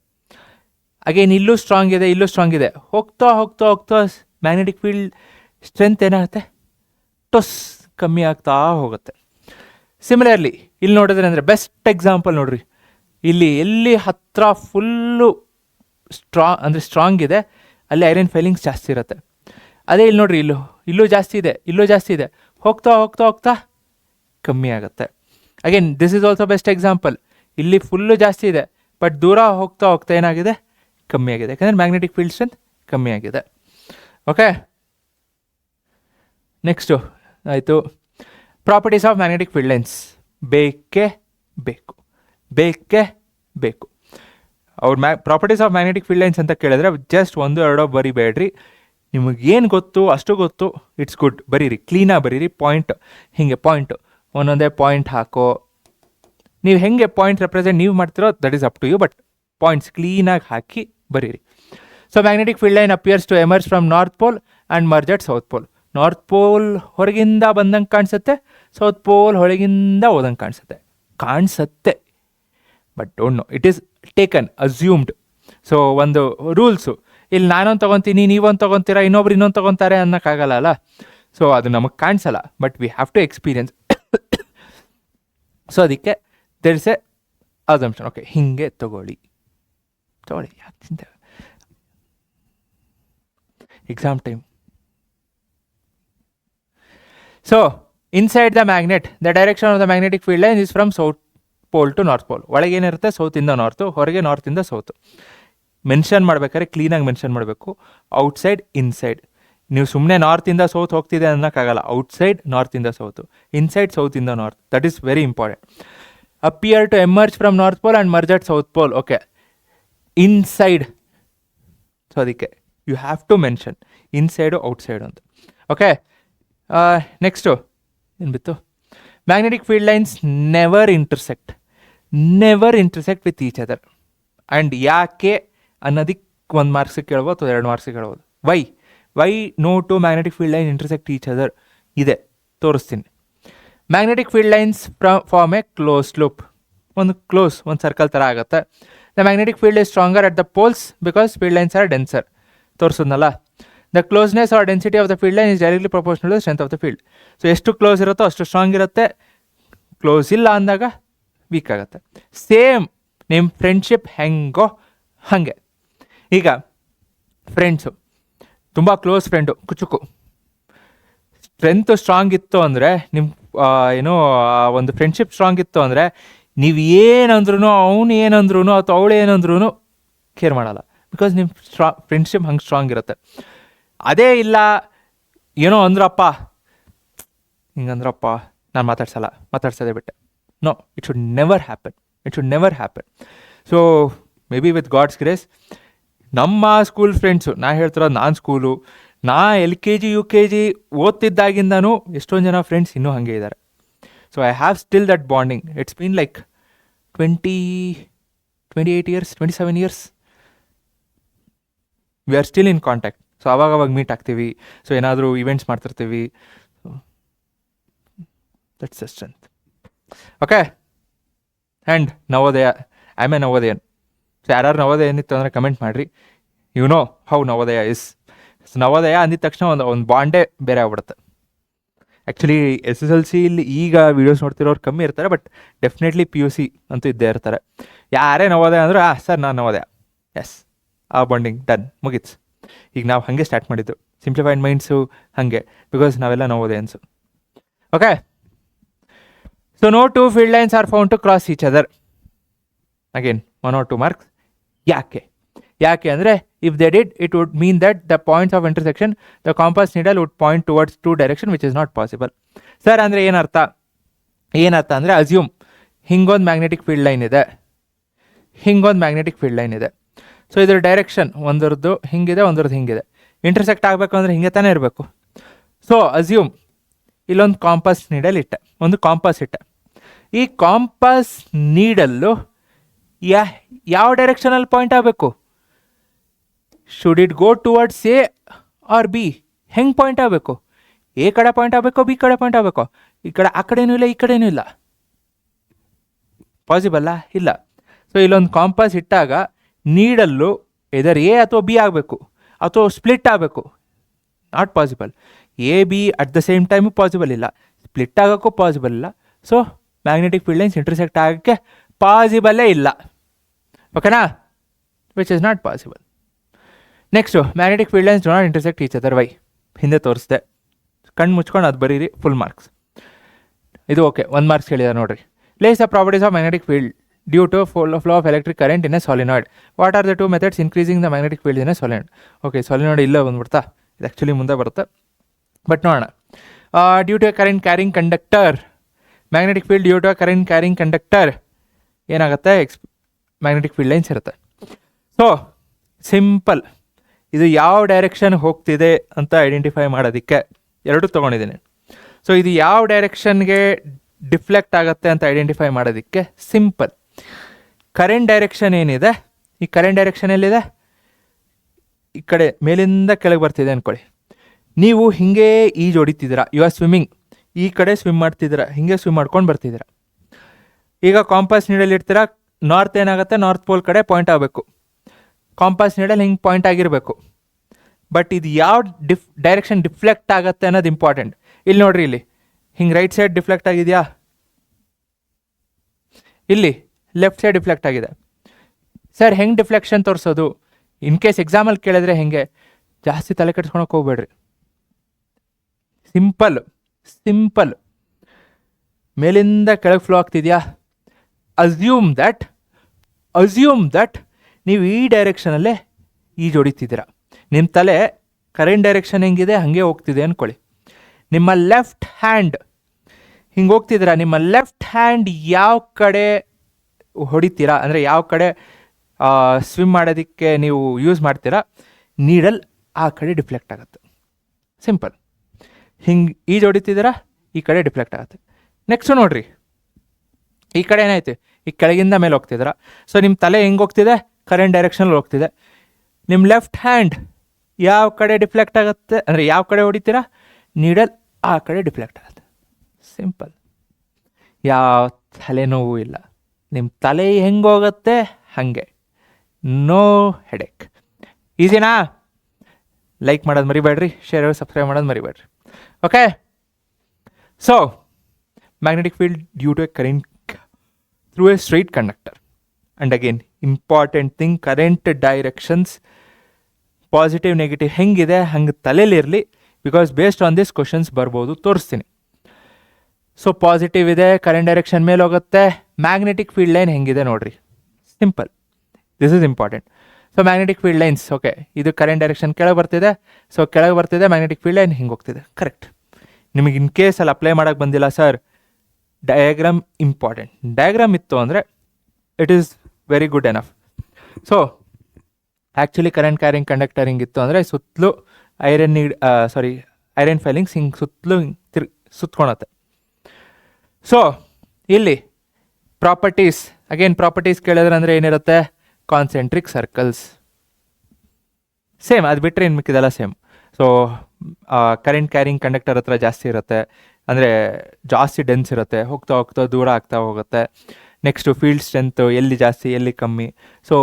ಅಗೇನ್ ಇಲ್ಲೂ ಸ್ಟ್ರಾಂಗ್ ಇದೆ. ಹೋಗ್ತಾ ಮ್ಯಾಗ್ನೆಟಿಕ್ ಫೀಲ್ಡ್ ಸ್ಟ್ರೆಂತ್ ಏನಾಗುತ್ತೆ, ಕಮ್ಮಿ ಆಗ್ತಾ ಹೋಗುತ್ತೆ. ಸಿಮಿಲರ್ಲಿ ಇಲ್ಲಿ ನೋಡಿದ್ರೆ ಅಂದರೆ ಬೆಸ್ಟ್ ಎಕ್ಸಾಂಪಲ್ ನೋಡ್ರಿ, ಇಲ್ಲಿ ಎಲ್ಲಿ ಹತ್ತಿರ ಫುಲ್ಲು ಸ್ಟ್ರಾಂಗ್ ಇದೆ ಅಲ್ಲಿ ಐರನ್ ಫೈಲಿಂಗ್ಸ್ ಜಾಸ್ತಿ ಇರುತ್ತೆ. ಅದೇ ಇಲ್ಲಿ ನೋಡ್ರಿ, ಇಲ್ಲೂ ಜಾಸ್ತಿ ಇದೆ, ಹೋಗ್ತಾ ಕಮ್ಮಿ ಆಗುತ್ತೆ. Again this is also best example. ಇಲ್ಲಿ ಫುಲ್ಲು ಜಾಸ್ತಿ ಇದೆ, ಬಟ್ ದೂರ ಹೋಗ್ತಾ ಏನಾಗಿದೆ, ಕಮ್ಮಿ ಆಗಿದೆ, ಯಾಕಂದರೆ ಮ್ಯಾಗ್ನೆಟಿಕ್ ಫೀಲ್ಡ್ ಸ್ಟ್ರೆಂತ್ ಕಮ್ಮಿ ಆಗಿದೆ. ಓಕೆ, ನೆಕ್ಸ್ಟು ಆಯಿತು properties of magnetic field lines. ಬೇಕೇ ಬೇಕು ಅವ್ರ properties of magnetic field lines ಅಂತ ಕೇಳಿದ್ರೆ ಜಸ್ಟ್ 1-2 ಬರಿಬೇಡ್ರಿ. ನಿಮಗೇನು ಗೊತ್ತು ಅಷ್ಟು ಗೊತ್ತು, ಇಟ್ಸ್ ಗುಡ್. ಬರೀರಿ, ಕ್ಲೀನಾಗಿ ಬರೀರಿ. ಪಾಯಿಂಟ್ ಒಂದೊಂದೇ ಪಾಯಿಂಟ್ ಹಾಕೋ. ನೀವು ಹೆಂಗೆ ಪಾಯಿಂಟ್ ರೆಪ್ರೆಸೆಂಟ್ ನೀವು ಮಾಡ್ತಿರೋ that is up to you, but points ಕ್ಲೀನಾಗಿ ಹಾಕಿ ಬರೀರಿ. So magnetic field line appears to emerge from north pole and merge at south pole. North pole ಹೊರಗಿಂದ ಬಂದಂಗೆ ಕಾಣಿಸುತ್ತೆ, ಸೌತ್ ಪೋಲ್ ಹೊರಗಿಂದ ಹೋದಂಗೆ ಕಾಣಿಸುತ್ತೆ, but don't know, it is taken, assumed. So ಒಂದು ರೂಲ್ಸು, ಇಲ್ಲಿ ನಾನೊಂದು ತೊಗೊತೀನಿ, ನೀವೊಂದು ತೊಗೊತೀರಾ, ಇನ್ನೊಂದು ತೊಗೊತಾರೆ ಅನ್ನೋಕ್ಕಾಗಲ್ಲ ಅಲ್ಲ. ಸೊ ಅದು ನಮಗೆ ಕಾಣಿಸಲ್ಲ, but we have to experience. So ಅದಕ್ಕೆ there is a assumption. Okay, ಹಿಂಗೆ ತಗೊಳ್ಳಿ, ಯಾಕೆ ಚಿಂತೆ, exam time. So inside the magnet the direction of the magnetic field line is from south pole to north pole. ಒಳಗೇನಿರುತ್ತೆ ಸೌತಿಂದ north, ಹೊರಗೆ ನಾರ್ತಿಂದ south. Mention ಮಾಡ್ಬೇಕಾದ್ರೆ ಕ್ಲೀನಾಗಿ ಮೆನ್ಷನ್ ಮಾಡಬೇಕು, ಔಟ್ಸೈಡ್ ಇನ್ಸೈಡ್. ನೀವು ಸುಮ್ಮನೆ ನಾರ್ತಿಂದ ಸೌತ್ ಹೋಗ್ತಿದೆ ಅನ್ನೋಕ್ಕಾಗಲ್ಲ. ಔಟ್ಸೈಡ್ ನಾರ್ತಿಂದ ಸೌತು, ಇನ್ಸೈಡ್ ಸೌತಿಂದ north. That is very important. Appear to emerge from north pole and merge at south pole. Okay, inside. So ಅದಕ್ಕೆ you have to mention inside outside ಅಂತ. Okay, next ಏನು ಬಿತ್ತು, magnetic field lines never intersect with each other. And ಯಾಕೆ ಅನ್ನೋದಕ್ಕೆ 1 ಮಾರ್ಕ್ಸಿಗೆ ಕೇಳ್ಬೋದು ಅಥವಾ 2 ಮಾರ್ಕ್ಸಿಗೆ ಕೇಳ್ಬೋದು. Why no two magnetic field line intersect each other ಇದೆ, ತೋರಿಸ್ತೀನಿ. Magnetic field lines form a close loop. ಒಂದು ಸರ್ಕಲ್ ಥರ ಆಗುತ್ತೆ. The magnetic field is stronger at the poles because field lines are denser. ತೋರಿಸೋದ್ನಲ್ಲ, the closeness or density of the field line is directly proportional to strength of the field. So ಎಷ್ಟು close ಇರುತ್ತೋ ಅಷ್ಟು strong ಇರುತ್ತೆ, close ಇಲ್ಲ ಅಂದಾಗ weak ಆಗುತ್ತೆ. Same ನಿಮ್ಮ friendship ಹೆಂಗೋ ಹಾಗೆ. ಈಗ ಫ್ರೆಂಡ್ಸು, ತುಂಬ ಕ್ಲೋಸ್ ಫ್ರೆಂಡು, ಕುಚುಕು, ಸ್ಟ್ರೆಂತ್ ಸ್ಟ್ರಾಂಗ್ ಇತ್ತು ಅಂದರೆ ನಿಮ್ಮ ಒಂದು ಫ್ರೆಂಡ್ಶಿಪ್ ಸ್ಟ್ರಾಂಗ್ ಇತ್ತು ಅಂದರೆ ನೀವು ಏನಂದ್ರೂ, ಅವನು ಏನಂದ್ರೂ ಅಥವಾ ಅವಳು ಏನಂದ್ರೂ ಕೇರ್ ಮಾಡಲ್ಲ, ಬಿಕಾಸ್ ನಿಮ್ಮ ಫ್ರೆಂಡ್ಶಿಪ್ ಹಂಗೆ ಸ್ಟ್ರಾಂಗ್ ಇರುತ್ತೆ. ಅದೇ ಇಲ್ಲ, ಏನೋ ಅಂದ್ರಪ್ಪ, ಹಿಂಗಂದ್ರಪ್ಪ, ನಾನು ಮಾತಾಡ್ಸೋದೇ ಬಿಟ್ಟೆ. No, it should never happen. So maybe with God's grace ನಮ್ಮ ಸ್ಕೂಲ್ ಫ್ರೆಂಡ್ಸು, ನಾ ಹೇಳ್ತಿರೋದು ನಾನು ಸ್ಕೂಲು, ನಾ LKG UKG ಓದ್ತಿದ್ದಾಗಿಂದನೂ ಎಷ್ಟೊಂದು ಜನ ಫ್ರೆಂಡ್ಸ್ ಇನ್ನೂ ಹಾಗೆ ಇದ್ದಾರೆ. So I have still that bonding. It's been like 28 years, 27 years. We are still in contact. So ಅವಾಗ ಮೀಟ್ ಆಗ್ತೀವಿ. ಸೊ ಏನಾದರೂ ಇವೆಂಟ್ಸ್ ಮಾಡ್ತಿರ್ತೀವಿ. That's the strength. Okay, and Navodaya, I am a Navodayan. So ಯಾರು ನವೋದಯ ಏನಿತ್ತು ಅಂದರೆ ಕಮೆಂಟ್ ಮಾಡಿರಿ. You know how Navodaya is. Navodaya ಅಂದಿದ ತಕ್ಷಣ ಒಂದು ಬಾಂಡೇ ಬೇರೆ ಆಗ್ಬಿಡುತ್ತೆ. ಆ್ಯಕ್ಚುಲಿ SSLC ಇಲ್ಲಿ ಈಗ ವೀಡಿಯೋಸ್ ನೋಡ್ತಿರೋರು ಕಮ್ಮಿ ಇರ್ತಾರೆ, ಬಟ್ ಡೆಫಿನೆಟ್ಲಿ PUC ಅಂತೂ ಇದ್ದೇ ಇರ್ತಾರೆ. ಯಾರೇ ನವೋದಯ ಅಂದ್ರೆ ಸರ್ ನಾನು ನವೋದಯ, ಎಸ್, ಆ ಬಾಂಡಿಂಗ್ ಡನ್, ಮುಗೀತು. ಈಗ ನಾವು ಹಾಗೆ ಸ್ಟಾರ್ಟ್ ಮಾಡಿದ್ದು, ಸಿಂಪ್ಲಿಫೈಡ್ ಮೈಂಡ್ಸು ಹಾಗೆ, ಬಿಕಾಸ್ ನಾವೆಲ್ಲ Navodayans. Okay, so no two field lines are found to cross each other. Again 1 or 2 marks. ಯಾಕೆ ಅಂದರೆ if they did it would mean that the points of intersection the compass needle would point towards 2 direction which is not possible. Sir ಅಂದರೆ ಏನರ್ಥ ಅಂದರೆ assume ಹಿಂಗೊಂದು magnetic field line ಇದೆ, ಹಿಂಗೊಂದು magnetic field line ಇದೆ. So ಇದರ direction ಒಂದರದ್ದು ಹಿಂಗಿದೆ, ಒಂದರದ್ದು ಹಿಂಗಿದೆ. ಇಂಟರ್ಸೆಕ್ಟ್ ಆಗಬೇಕು ಅಂದರೆ ಹಿಂಗೆ ತಾನೇ ಇರಬೇಕು. ಸೊ ಅಸ್ಯೂಮ್ ಇಲ್ಲೊಂದು ಕಾಂಪಾಸ್ ನೀಡಲ್ ಇಟ್ಟೆ, ಒಂದು ಕಾಂಪಾಸ್ ಇಟ್ಟೆ. ಈ ಕಾಂಪಾಸ್ ನೀಡಲ್ಲು ಯಾವ ಡೈರೆಕ್ಷನಲ್ಲಿ ಪಾಯಿಂಟ್ ಆಗಬೇಕು? Should it go towards A or B? ಹೆಂಗೆ ಪಾಯಿಂಟ್ ಆಗಬೇಕು? ಎ ಕಡೆ ಪಾಯಿಂಟ್ ಆಗಬೇಕು, ಬಿ ಕಡೆ ಪಾಯಿಂಟ್ ಆಗಬೇಕು? ಈ ಕಡೆ ಆ ಕಡೆನೂ ಇಲ್ಲ, ಈ ಕಡೆನೂ ಇಲ್ಲ. ಪಾಸಿಬಲ್ಲ? ಇಲ್ಲ. ಸೊ ಇಲ್ಲೊಂದು ಕಾಂಪಾಸ್ ಇಟ್ಟಾಗ ನೀಡಲ್ಲು ಇದರ್ ಎ ಅಥವಾ ಬಿ ಆಗಬೇಕು, ಅಥವಾ ಸ್ಪ್ಲಿಟ್ ಆಗಬೇಕು. Not possible. A B at the same time possible ಇಲ್ಲ, ಸ್ಪ್ಲಿಟ್ ಆಗೋಕ್ಕೂ ಪಾಸಿಬಲ್ ಇಲ್ಲ. So magnetic field lines intersect ಆಗೋಕ್ಕೆ ಪಾಸಿಬಲ್ಲೇ ಇಲ್ಲ. ಓಕೆನಾ? Which is not possible. Next, magnetic field lines do not intersect each other. Why? ಹಿಂದೆ ತೋರಿಸ್ದೆ, ಕಣ್ಣು ಮುಚ್ಕೊಂಡು ಅದು ಬರೀರಿ, ಫುಲ್ ಮಾರ್ಕ್ಸ್. ಇದು ಓಕೆ, 1 marks ಹೇಳಿದ್ದಾರೆ ನೋಡ್ರಿ. Lays the properties of magnetic field due to flow of electric current in a ಸಾಲಿನಾಯ್ಡ್. What are the 2 methods increasing the magnetic field in a solenoid? Okay, solenoid ಇಲ್ಲ ಬಂದ್ಬಿಡ್ತಾ, ಇದು actually ಮುಂದೆ ಬರುತ್ತೆ, but ನೋಡೋಣ. Due to a current carrying conductor, magnetic field due to a current carrying conductor ಏನಾಗುತ್ತೆ? Magnetic field lines ಇರುತ್ತೆ. So simple, ಇದು ಯಾವ ಡೈರೆಕ್ಷನ್ ಹೋಗ್ತಿದೆ ಅಂತ ಐಡೆಂಟಿಫೈ ಮಾಡೋದಕ್ಕೆ 2 ತೊಗೊಂಡಿದ್ದೀನಿ. ಸೊ ಇದು ಯಾವ ಡೈರೆಕ್ಷನ್ಗೆ ಡಿಫ್ಲೆಕ್ಟ್ ಆಗುತ್ತೆ ಅಂತ ಐಡೆಂಟಿಫೈ ಮಾಡೋದಕ್ಕೆ ಸಿಂಪಲ್. ಕರೆಂಟ್ ಡೈರೆಕ್ಷನ್ ಏನಿದೆ, ಈ ಕರೆಂಟ್ ಡೈರೆಕ್ಷನ್ ಎಲ್ಲಿದೆ? ಈ ಕಡೆ ಮೇಲಿಂದ ಕೆಳಗೆ ಬರ್ತಿದೆ ಅಂದ್ಕೊಳ್ಳಿ. ನೀವು ಹಿಂಗೆ ಈಜು ಹೊಡಿತಿದ್ದೀರಾ, ಯು ಆರ್ ಸ್ವಿಮ್ಮಿಂಗ್, ಈ ಕಡೆ ಸ್ವಿಮ್ ಮಾಡ್ತಿದ್ದೀರಾ, ಹಿಂಗೆ ಸ್ವಿಮ್ ಮಾಡ್ಕೊಂಡು ಬರ್ತಿದ್ದೀರಾ. ಈಗ ಕಾಂಪಾಸ್ ನೀಡಲ್ ಇಡ್ತೀರಾ, ನಾರ್ತ್ ಏನಾಗುತ್ತೆ? ನಾರ್ತ್ ಪೋಲ್ ಕಡೆ ಪಾಯಿಂಟ್ ಆಗಬೇಕು. ಕಾಂಪಾಸ್ ನೀಡಲ್ ಹಿಂಗೆ ಪಾಯಿಂಟ್ ಆಗಿರಬೇಕು. ಬಟ್ ಇದು ಯಾವ ಡೈರೆಕ್ಷನ್ ಡಿಫ್ಲೆಕ್ಟ್ ಆಗುತ್ತೆ ಅನ್ನೋದು ಇಂಪಾರ್ಟೆಂಟ್. ಇಲ್ಲಿ ನೋಡ್ರಿ, ಇಲ್ಲಿ ಹಿಂಗೆ ರೈಟ್ ಸೈಡ್ ಡಿಫ್ಲೆಕ್ಟ್ ಆಗಿದೆಯಾ? ಇಲ್ಲಿ ಲೆಫ್ಟ್ ಸೈಡ್ ಡಿಫ್ಲೆಕ್ಟ್ ಆಗಿದೆ. ಸರ್ ಹೆಂಗೆ ಡಿಫ್ಲೆಕ್ಷನ್ ತೋರಿಸೋದು? ಇನ್ ಕೇಸ್ ಎಕ್ಸಾಮಲ್ಲಿ ಕೇಳಿದ್ರೆ ಹೆಂಗೆ? ಜಾಸ್ತಿ ತಲೆ ಕೆಡ್ಸ್ಕೊಳಕ್ಕೆ ಹೋಗ್ಬೇಡ್ರಿ. ಸಿಂಪಲ್ ಮೇಲಿಂದ ಕೆಳಗೆ ಫ್ಲೋ ಆಗ್ತಿದೆಯಾ? ಅಸ್ಯೂಮ್ ದಟ್ ನೀವು ಈ ಡೈರೆಕ್ಷನಲ್ಲೇ ಈಜು ಹೊಡಿತಿದ್ದೀರಾ. ನಿಮ್ಮ ತಲೆ ಕರೆಂಟ್ ಡೈರೆಕ್ಷನ್ ಹೆಂಗಿದೆ ಹಾಗೆ ಹೋಗ್ತಿದೆ ಅಂದ್ಕೊಳ್ಳಿ. ನಿಮ್ಮ ಲೆಫ್ಟ್ ಹ್ಯಾಂಡ್ ಹಿಂಗೆ ಹೋಗ್ತಿದ್ದೀರಾ, ನಿಮ್ಮ ಲೆಫ್ಟ್ ಹ್ಯಾಂಡ್ ಯಾವ ಕಡೆ ಹೊಡಿತೀರಾ ಅಂದರೆ ಯಾವ ಕಡೆ ಸ್ವಿಮ್ ಮಾಡೋದಕ್ಕೆ ನೀವು ಯೂಸ್ ಮಾಡ್ತೀರಾ, ನೀಡಲ್ ಆ ಕಡೆ ಡಿಫ್ಲೆಕ್ಟ್ ಆಗುತ್ತೆ. ಸಿಂಪಲ್. ಹಿಂಗೆ ಈಜು ಹೊಡಿತಿದ್ದೀರಾ, ಈ ಕಡೆ ಡಿಫ್ಲೆಕ್ಟ್ ಆಗುತ್ತೆ. ನೆಕ್ಸ್ಟು ನೋಡಿರಿ, ಈ ಕಡೆ ಏನಾಯ್ತು? ಈ ಕೆಳಗಿಂದ ಮೇಲೆ ಹೋಗ್ತಿದ್ದೀರಾ. ಸೊ ನಿಮ್ಮ ತಲೆ ಹೆಂಗೆ ಹೋಗ್ತಿದೆ? ಕರೆಂಟ್ ಡೈರೆಕ್ಷನಲ್ಲಿ ಹೋಗ್ತಿದೆ. ನಿಮ್ಮ ಲೆಫ್ಟ್ ಹ್ಯಾಂಡ್ ಯಾವ ಕಡೆ ಡಿಫ್ಲೆಕ್ಟ್ ಆಗುತ್ತೆ ಅಂದರೆ ಯಾವ ಕಡೆ ಹೊಡಿತೀರಾ, ನೀಡಲ್ ಆ ಕಡೆ ಡಿಫ್ಲೆಕ್ಟ್ ಆಗುತ್ತೆ. ಸಿಂಪಲ್. ಯಾವ ತಲೆನೋವು ಇಲ್ಲ. ನಿಮ್ಮ ತಲೆ ಹೆಂಗೆ ಹೋಗುತ್ತೆ ಹಾಗೆ, ನೋ ಹೆಡೇಕ್. ಈಸಿನಾ? ಲೈಕ್ ಮಾಡೋದು ಮರಿಬೇಡ್ರಿ, ಶೇರ್ ಸಬ್ಸ್ಕ್ರೈಬ್ ಮಾಡೋದು ಮರಿಬೇಡ್ರಿ. Okay, so magnetic field due to a current through a straight conductor. And again, important thing, current directions positive negative ಹೆಂಗಿದೆ ಹಂಗೆ ತಲೆಯಲ್ಲಿರಲಿ, because based on this questions ಬರ್ಬೋದು, ತೋರಿಸ್ತೀನಿ. ಸೊ ಪಾಸಿಟಿವ್ ಇದೆ, current direction ಮೇಲೆ ಹೋಗುತ್ತೆ. ಮ್ಯಾಗ್ನೆಟಿಕ್ ಫೀಲ್ಡ್ ಲೈನ್ ಹೆಂಗಿದೆ ನೋಡ್ರಿ, simple. This is important. So magnetic field lines, okay, ಇದು ಕರೆಂಟ್ ಡೈರೆಕ್ಷನ್ ಕೆಳಗೆ ಬರ್ತಿದೆ, ಸೊ ಕೆಳಗೆ ಬರ್ತಿದೆ, ಮ್ಯಾಗ್ನೆಟಿಕ್ ಫೀಲ್ಡ್ ಲೈನ್ ಹಿಂಗೆ ಹೋಗ್ತಿದೆ. ಕರೆಕ್ಟ್. ನಿಮಗೆ ಇನ್ ಕೇಸ್ ಅಲ್ಲಿ ಅಪ್ಲೈ ಮಾಡೋಕ್ಕೆ ಬಂದಿಲ್ಲ ಸರ್, ಡಯಾಗ್ರಾಮ್ ಇಂಪಾರ್ಟೆಂಟ್. ಡಯಾಗ್ರಾಮ್ ಇತ್ತು ಅಂದರೆ it is very good enough. So actually current carrying conductor ಹಿಂಗಿತ್ತು ಅಂದರೆ ಸುತ್ತಲೂ ಐರನ್ ಫೈಲಿಂಗ್ಸ್ ಹಿಂಗೆ ಸುತ್ತಲೂ ಹಿಂಗೆ ಸುತ್ಕೊಳತ್ತೆ. ಸೊ ಇಲ್ಲಿ ಪ್ರಾಪರ್ಟೀಸ್, ಅಗೇನ್ ಪ್ರಾಪರ್ಟೀಸ್ ಕೇಳಿದ್ರೆ ಅಂದರೆ ಏನಿರುತ್ತೆ, ಕಾನ್ಸೆಂಟ್ರಿಕ್ ಸರ್ಕಲ್ಸ್ ಸೇಮ್, ಅದು ಬಿಟ್ಟರೆ ಇನ್ನು ಮಿಕ್ಕಿದೆಲ್ಲ same. So current carrying conductor ಹತ್ರ ಜಾಸ್ತಿ ಇರುತ್ತೆ, ಅಂದರೆ ಜಾಸ್ತಿ ಡೆನ್ಸ್ ಇರುತ್ತೆ, ಹೋಗ್ತಾ ಹೋಗ್ತಾ ದೂರ ಆಗ್ತಾ ಹೋಗುತ್ತೆ. ನೆಕ್ಸ್ಟು ಫೀಲ್ಡ್ ಸ್ಟ್ರೆಂತು ಎಲ್ಲಿ ಜಾಸ್ತಿ ಎಲ್ಲಿ ಕಮ್ಮಿ. ಸೊ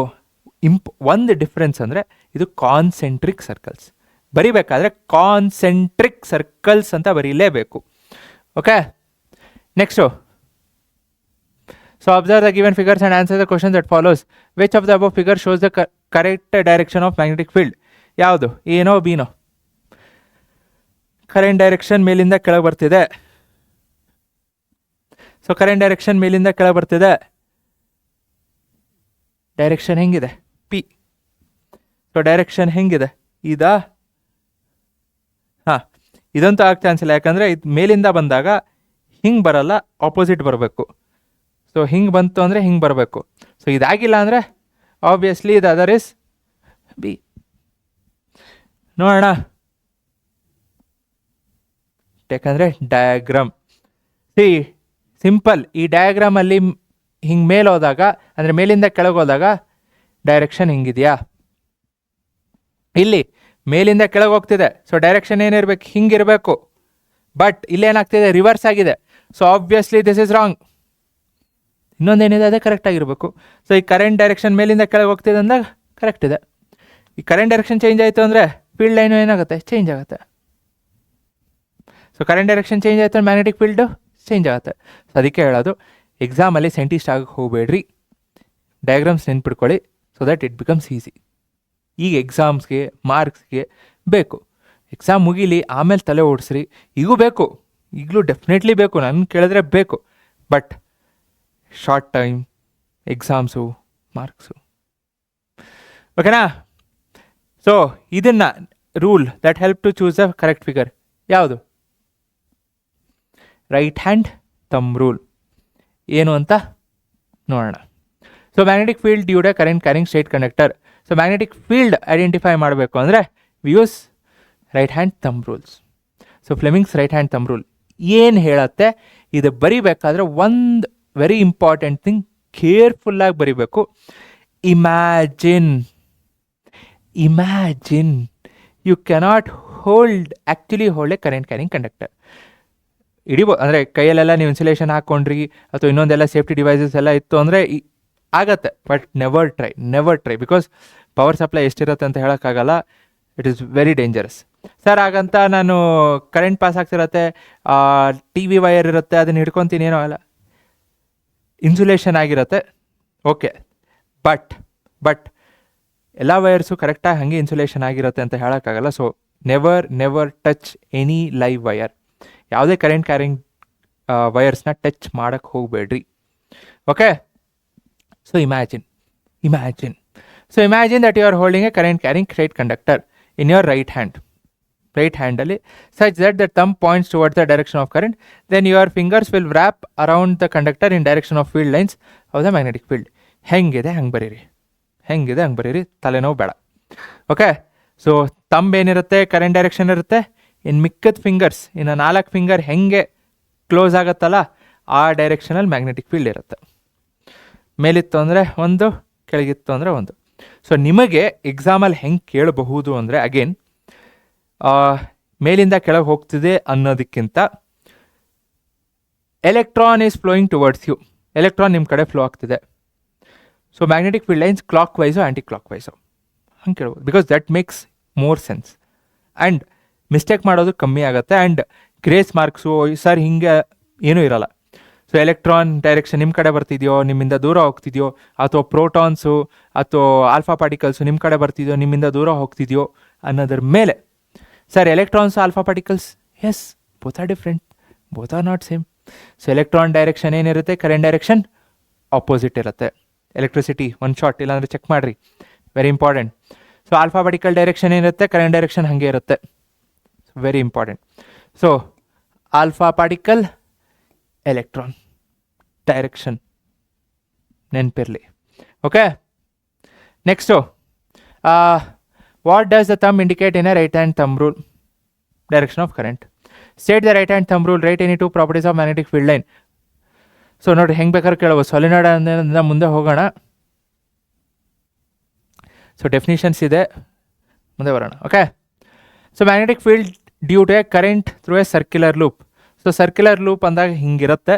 ಒಂದು ಡಿಫ್ರೆನ್ಸ್ ಅಂದರೆ ಇದು ಕಾನ್ಸೆಂಟ್ರಿಕ್ ಸರ್ಕಲ್ಸ್. ಬರಿಬೇಕಾದ್ರೆ ಕಾನ್ಸೆಂಟ್ರಿಕ್ ಸರ್ಕಲ್ಸ್ ಅಂತ ಬರೀಲೇಬೇಕು. Okay, next. So observe the given figures and answer the question that follows. Which of the above figure shows the correct direction of magnetic field? ಯಾವುದು, ಏನೋ ಬಿನೋ? Current direction ಮೇಲಿಂದ ಕೆಳಗೆ ಬರ್ತಿದೆ. So current direction ಮೇಲಿಂದ ಕೆಳಗೆ ಬರ್ತಿದೆ. ಡೈರೆಕ್ಷನ್ ಹೆಂಗಿದೆ? P. So direction ಹೆಂಗಿದೆ? ಇದಾ? ಹಾಂ, ಇದಂತೂ ಆಗ ಚಾನ್ಸ್ ಇಲ್ಲ, ಯಾಕಂದರೆ ಇದು ಮೇಲಿಂದ ಬಂದಾಗ ಹಿಂಗೆ ಬರಲ್ಲ, ಆಪೋಸಿಟ್ ಬರಬೇಕು. ಸೊ ಹಿಂಗೆ ಬಂತು ಅಂದರೆ ಹಿಂಗೆ ಬರಬೇಕು. ಸೊ ಇದಾಗಿಲ್ಲ ಅಂದರೆ ಆಬ್ವಿಯಸ್ಲಿ ಇದು ಅದರ್ ಇಸ್ ಬಿ. ನೋಡೋಣ, ಯಾಕಂದರೆ ಡಯಾಗ್ರಾಮ್ ಸಿಂಪಲ್. ಈ ಡಯಾಗ್ರಾಮಲ್ಲಿ ಹಿಂಗೆ ಮೇಲೆ ಹೋದಾಗ, ಅಂದರೆ ಮೇಲಿಂದ ಕೆಳಗೆ ಹೋದಾಗ ಡೈರೆಕ್ಷನ್ ಹಿಂಗಿದೆಯಾ? ಇಲ್ಲಿ ಮೇಲಿಂದ ಕೆಳಗೆ ಹೋಗ್ತಿದೆ. ಸೊ ಡೈರೆಕ್ಷನ್ ಏನಿರಬೇಕು? ಹಿಂಗಿರಬೇಕು. ಬಟ್ ಇಲ್ಲೇನಾಗ್ತಿದೆ? ರಿವರ್ಸ್ ಆಗಿದೆ. So obviously this is wrong. ಇನ್ನೊಂದೇನಿದೆ, ಅದೇ ಕರೆಕ್ಟಾಗಿರಬೇಕು. ಸೊ ಈ ಕರೆಂಟ್ ಡೈರೆಕ್ಷನ್ ಮೇಲಿಂದ ಕೆಳಗೆ ಹೋಗ್ತಿದೆ ಅಂದಾಗ ಕರೆಕ್ಟ್ ಇದೆ. ಈ ಕರೆಂಟ್ ಡೈರೆಕ್ಷನ್ ಚೇಂಜ್ ಆಯಿತು ಅಂದರೆ ಫೀಲ್ಡ್ ಲೈನು ಏನಾಗುತ್ತೆ? ಚೇಂಜ್ ಆಗುತ್ತೆ. ಸೊ ಕರೆಂಟ್ ಡೈರೆಕ್ಷನ್ ಚೇಂಜ್ ಆಯಿತು, ಮ್ಯಾಗ್ನೆಟಿಕ್ ಫೀಲ್ಡು ಚೇಂಜ್ ಆಗುತ್ತೆ. ಸೊ ಅದಕ್ಕೆ ಹೇಳೋದು, ಎಕ್ಸಾಮಲ್ಲಿ ಸೈಂಟಿಸ್ಟ್ ಆಗಕ್ಕೆ ಹೋಗಬೇಡ್ರಿ, ಡಯಾಗ್ರಾಮ್ಸ್ ನೆನ್ಪಿಡ್ಕೊಳ್ಳಿ, so that it becomes easy. ಈಗ ಎಕ್ಸಾಮ್ಸ್ಗೆ ಮಾರ್ಕ್ಸ್ಗೆ ಬೇಕು. ಎಕ್ಸಾಮ್ ಮುಗೀಲಿ, ಆಮೇಲೆ ತಲೆ ಓಡಿಸ್ರಿ. ಈಗೂ ಬೇಕು, ಈಗಲೂ ಡೆಫಿನೆಟ್ಲಿ ಬೇಕು, ನನ್ನ ಕೇಳಿದ್ರೆ ಬೇಕು. But short time exams, marks, ಓಕೆನಾ? ಸೊ ಇದನ್ನು rule that help to choose the correct figure ಯಾವುದು? Right hand thumb rule. ಏನು ಅಂತ ನೋಡೋಣ. So magnetic field due to current carrying straight conductor. So magnetic field identify ಮಾಡಬೇಕು ಅಂದರೆ we use right hand thumb rules. So Fleming's right hand thumb rule ಏನು ಹೇಳುತ್ತೆ? ಇದು ಬರಿಬೇಕಾದ್ರೆ ಒಂದು ವೆರಿ ಇಂಪಾರ್ಟೆಂಟ್ ಥಿಂಗ್, ಕೇರ್ಫುಲ್ಲಾಗಿ ಬರಿಬೇಕು. Imagine you cannot actually hold a current carrying conductor. ಅಂದರೆ ಕೈಯಲ್ಲೆಲ್ಲ ನೀವು ಇನ್ಸುಲೇಷನ್ ಹಾಕ್ಕೊಂಡ್ರಿ ಅಥವಾ ಇನ್ನೊಂದೆಲ್ಲ ಸೇಫ್ಟಿ ಡಿವೈಸಸ್ ಎಲ್ಲ ಇತ್ತು ಅಂದರೆ ಆಗತ್ತೆ. But never try because power supply ಎಷ್ಟಿರುತ್ತೆ ಅಂತ ಹೇಳೋಕ್ಕಾಗಲ್ಲ. It is very dangerous. Sir ಹಾಗಂತ ನಾನು ಕರೆಂಟ್ ಪಾಸ್ ಆಗ್ತಿರತ್ತೆ, ಟಿ ವಿ ವೈರ್ ಇರುತ್ತೆ, ಅದನ್ನು ಹಿಡ್ಕೊತೀನಿ, ಏನೋ ಅಲ್ಲ, ಇನ್ಸುಲೇಷನ್ ಆಗಿರುತ್ತೆ, ಓಕೆ. ಬಟ್ ಎಲ್ಲ ವೈರ್ಸು ಕರೆಕ್ಟಾಗಿ ಹಾಗೆ ಇನ್ಸುಲೇಷನ್ ಆಗಿರುತ್ತೆ ಅಂತ ಹೇಳೋಕ್ಕಾಗಲ್ಲ. So never touch any live wire. ಯಾವುದೇ ಕರೆಂಟ್ ಕ್ಯಾರಿಂಗ್ ವೈರ್ಸ್ನ ಟಚ್ ಮಾಡೋಕ್ಕೆ ಹೋಗಬೇಡ್ರಿ, okay? So imagine that you are holding a current carrying straight conductor in your right ಹ್ಯಾಂಡಲ್ಲಿ such that the thumb points towards the direction of current. Then your fingers will wrap around the conductor in direction of field lines of the magnetic field. ಹೆಂಗಿದೆ ಹಂಗೆ ಬರೀರಿ, ತಲೆನೋವು ಬೇಡ, okay? So thumb ಏನಿರುತ್ತೆ current direction ಇರುತ್ತೆ. ಇನ್ನು ಮಿಕ್ಕದ fingers, ಇನ್ನು 4 finger ಹೆಂಗೆ ಕ್ಲೋಸ್ ಆಗುತ್ತಲ್ಲ ಆ ಡೈರೆಕ್ಷನಲ್ಲಿ ಮ್ಯಾಗ್ನೆಟಿಕ್ ಫೀಲ್ಡ್ ಇರುತ್ತೆ. ಮೇಲಿತ್ತು ಅಂದರೆ ಒಂದು, ಕೆಳಗಿತ್ತು ಅಂದರೆ ಒಂದು. ಸೊ ನಿಮಗೆ ಎಕ್ಸಾಮಲ್ಲಿ ಹೆಂಗೆ ಕೇಳಬಹುದು ಅಂದರೆ, ಅಗೇನ್ ಮೇಲಿಂದ ಕೆಳಗೆ ಹೋಗ್ತಿದೆ ಅನ್ನೋದಕ್ಕಿಂತ electron is flowing towards you, electron ನಿಮ್ಮ ಕಡೆ ಫ್ಲೋ ಆಗ್ತಿದೆ. So magnetic field lines clockwise anticlockwise ಹಂಗೆ ಕೇಳ್ಬೋದು. Because that makes more sense and mistake ಮಾಡೋದು ಕಮ್ಮಿ ಆಗುತ್ತೆ. ಆ್ಯಂಡ್ ಗ್ರೇಸ್ ಮಾರ್ಕ್ಸು ಸರ್ ಹಿಂಗೆ ಏನೂ ಇರಲ್ಲ. ಸೊ ಎಲೆಕ್ಟ್ರಾನ್ ಡೈರೆಕ್ಷನ್ ನಿಮ್ಮ ಕಡೆ ಬರ್ತಿದೆಯೋ, ನಿಮ್ಮಿಂದ ದೂರ ಹೋಗ್ತಿದೆಯೋ, ಅಥವಾ ಪ್ರೋಟಾನ್ಸು ಅಥವಾ ಆಲ್ಫಾ ಪಾರ್ಟಿಕಲ್ಸು ನಿಮ್ಮ ಕಡೆ ಬರ್ತಿದೆಯೋ, ನಿಮ್ಮಿಂದ ದೂರ ಹೋಗ್ತಿದೆಯೋ ಅನ್ನೋದ್ರ ಮೇಲೆ. Sir electrons alpha particles, yes, both are different, both are not same. So electron direction ಏನಿರುತ್ತೆ, ಕರೆಂಟ್ ಡೈರೆಕ್ಷನ್ ಆಪೋಸಿಟ್ ಇರುತ್ತೆ. ಎಲೆಕ್ಟ್ರಿಸಿಟಿ ಒನ್ ಶಾಟ್, ಇಲ್ಲಾಂದರೆ ಚೆಕ್ ಮಾಡಿರಿ, very important. So alpha particle direction ಏನಿರುತ್ತೆ, ಕರೆಂಟ್ ಡೈರೆಕ್ಷನ್ ಹಾಗೆ ಇರುತ್ತೆ, very important. So alpha particle, electron direction ನೆನಪಿರಲಿ, okay? Next, what does the thumb indicate in a right hand thumb rule? Direction of current. State the right hand thumb rule, right any 2 properties of magnetic field line. So ನೋಡಿ ಹೆಂಗೆ ಬೇಕಾದ್ರೆ ಕೇಳಬಹುದು. ಸೊಲಿನಾಯ್ಡ್ ಅಂದ ಮುಂದೆ ಹೋಗೋಣ. So definitions ಇದೆ, ಮುಂದೆ ಬರೋಣ, okay? So magnetic field due to a current through a circular loop. So circular loop ಅಂದಾಗ ಹಿಂಗಿರುತ್ತೆ.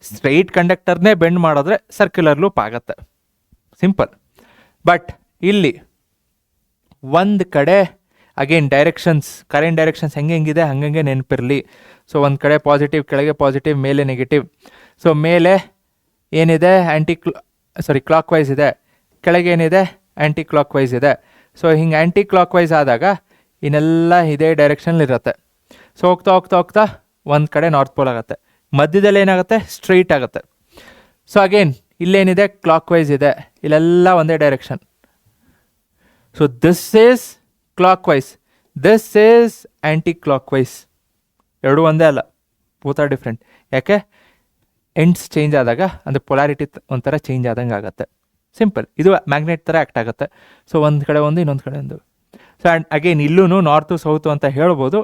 ಸ್ಟ್ರೈಟ್ ಕಂಡಕ್ಟರ್ನೇ ಬೆಂಡ್ ಮಾಡಿದ್ರೆ ಸರ್ಕ್ಯುಲರ್ ಲೂಪ್ ಆಗತ್ತೆ, ಸಿಂಪಲ್. ಬಟ್ ಇಲ್ಲಿ ಒಂದು ಕಡೆ ಅಗೇನ್ ಡೈರೆಕ್ಷನ್ಸ್, ಕರೆಂಟ್ ಡೈರೆಕ್ಷನ್ಸ್ ಹೆಂಗಿದೆ ಹಂಗೆ ನೆನಪಿರಲಿ. ಸೊ ಒಂದು ಕಡೆ ಪಾಸಿಟಿವ್, ಕೆಳಗೆ ಪಾಸಿಟಿವ್, ಮೇಲೆ ನೆಗೆಟಿವ್. ಸೊ ಮೇಲೆ ಏನಿದೆ ಕ್ಲಾಕ್ ವೈಸ್ ಇದೆ, ಕೆಳಗೆ ಏನಿದೆ ಆ್ಯಂಟಿ ಕ್ಲಾಕ್ ವೈಸ್ ಇದೆ. ಸೊ ಹಿಂಗೆ ಆ್ಯಂಟಿ ಕ್ಲಾಕ್ ವೈಸ್ ಆದಾಗ ಇನ್ನೆಲ್ಲ ಇದೇ ಡೈರೆಕ್ಷನ್ಲಿರುತ್ತೆ. ಸೊ ಹೋಗ್ತಾ ಹೋಗ್ತಾ ಹೋಗ್ತಾ ಒಂದು ಕಡೆ ನಾರ್ತ್ ಪೋಲ್ ಆಗುತ್ತೆ, ಮಧ್ಯದಲ್ಲಿ ಏನಾಗುತ್ತೆ ಸ್ಟ್ರೈಟ್ ಆಗುತ್ತೆ. ಸೊ ಅಗೇನ್ ಇಲ್ಲೇನಿದೆ ಕ್ಲಾಕ್ ವೈಸ್ ಇದೆ, ಇಲ್ಲೆಲ್ಲ ಒಂದೇ direction. So this is clockwise, this is anticlockwise. ಎರಡೂ ಒಂದೇ ಅಲ್ಲ, ಬೋತ್ ಆರ್ ಡಿಫ್ರೆಂಟ್. ಯಾಕೆ ಎಂಡ್ಸ್ ಚೇಂಜ್ ಆದಾಗ ಅಂದರೆ ಪೊಲಾರಿಟಿ ಒಂಥರ ಚೇಂಜ್ ಆದಂಗೆ ಆಗುತ್ತೆ, ಸಿಂಪಲ್. ಇದು ಮ್ಯಾಗ್ನೆಟ್ ಥರ ಆ್ಯಕ್ಟ್ ಆಗುತ್ತೆ. ಸೊ ಒಂದು ಕಡೆ ಒಂದು, ಇನ್ನೊಂದು ಕಡೆ ಒಂದು. ಸೊ ಆ್ಯಂಡ್ ಅಗೇನ್ ಇಲ್ಲೂ ನಾರ್ತು ಸೌತು ಅಂತ ಹೇಳ್ಬೋದು,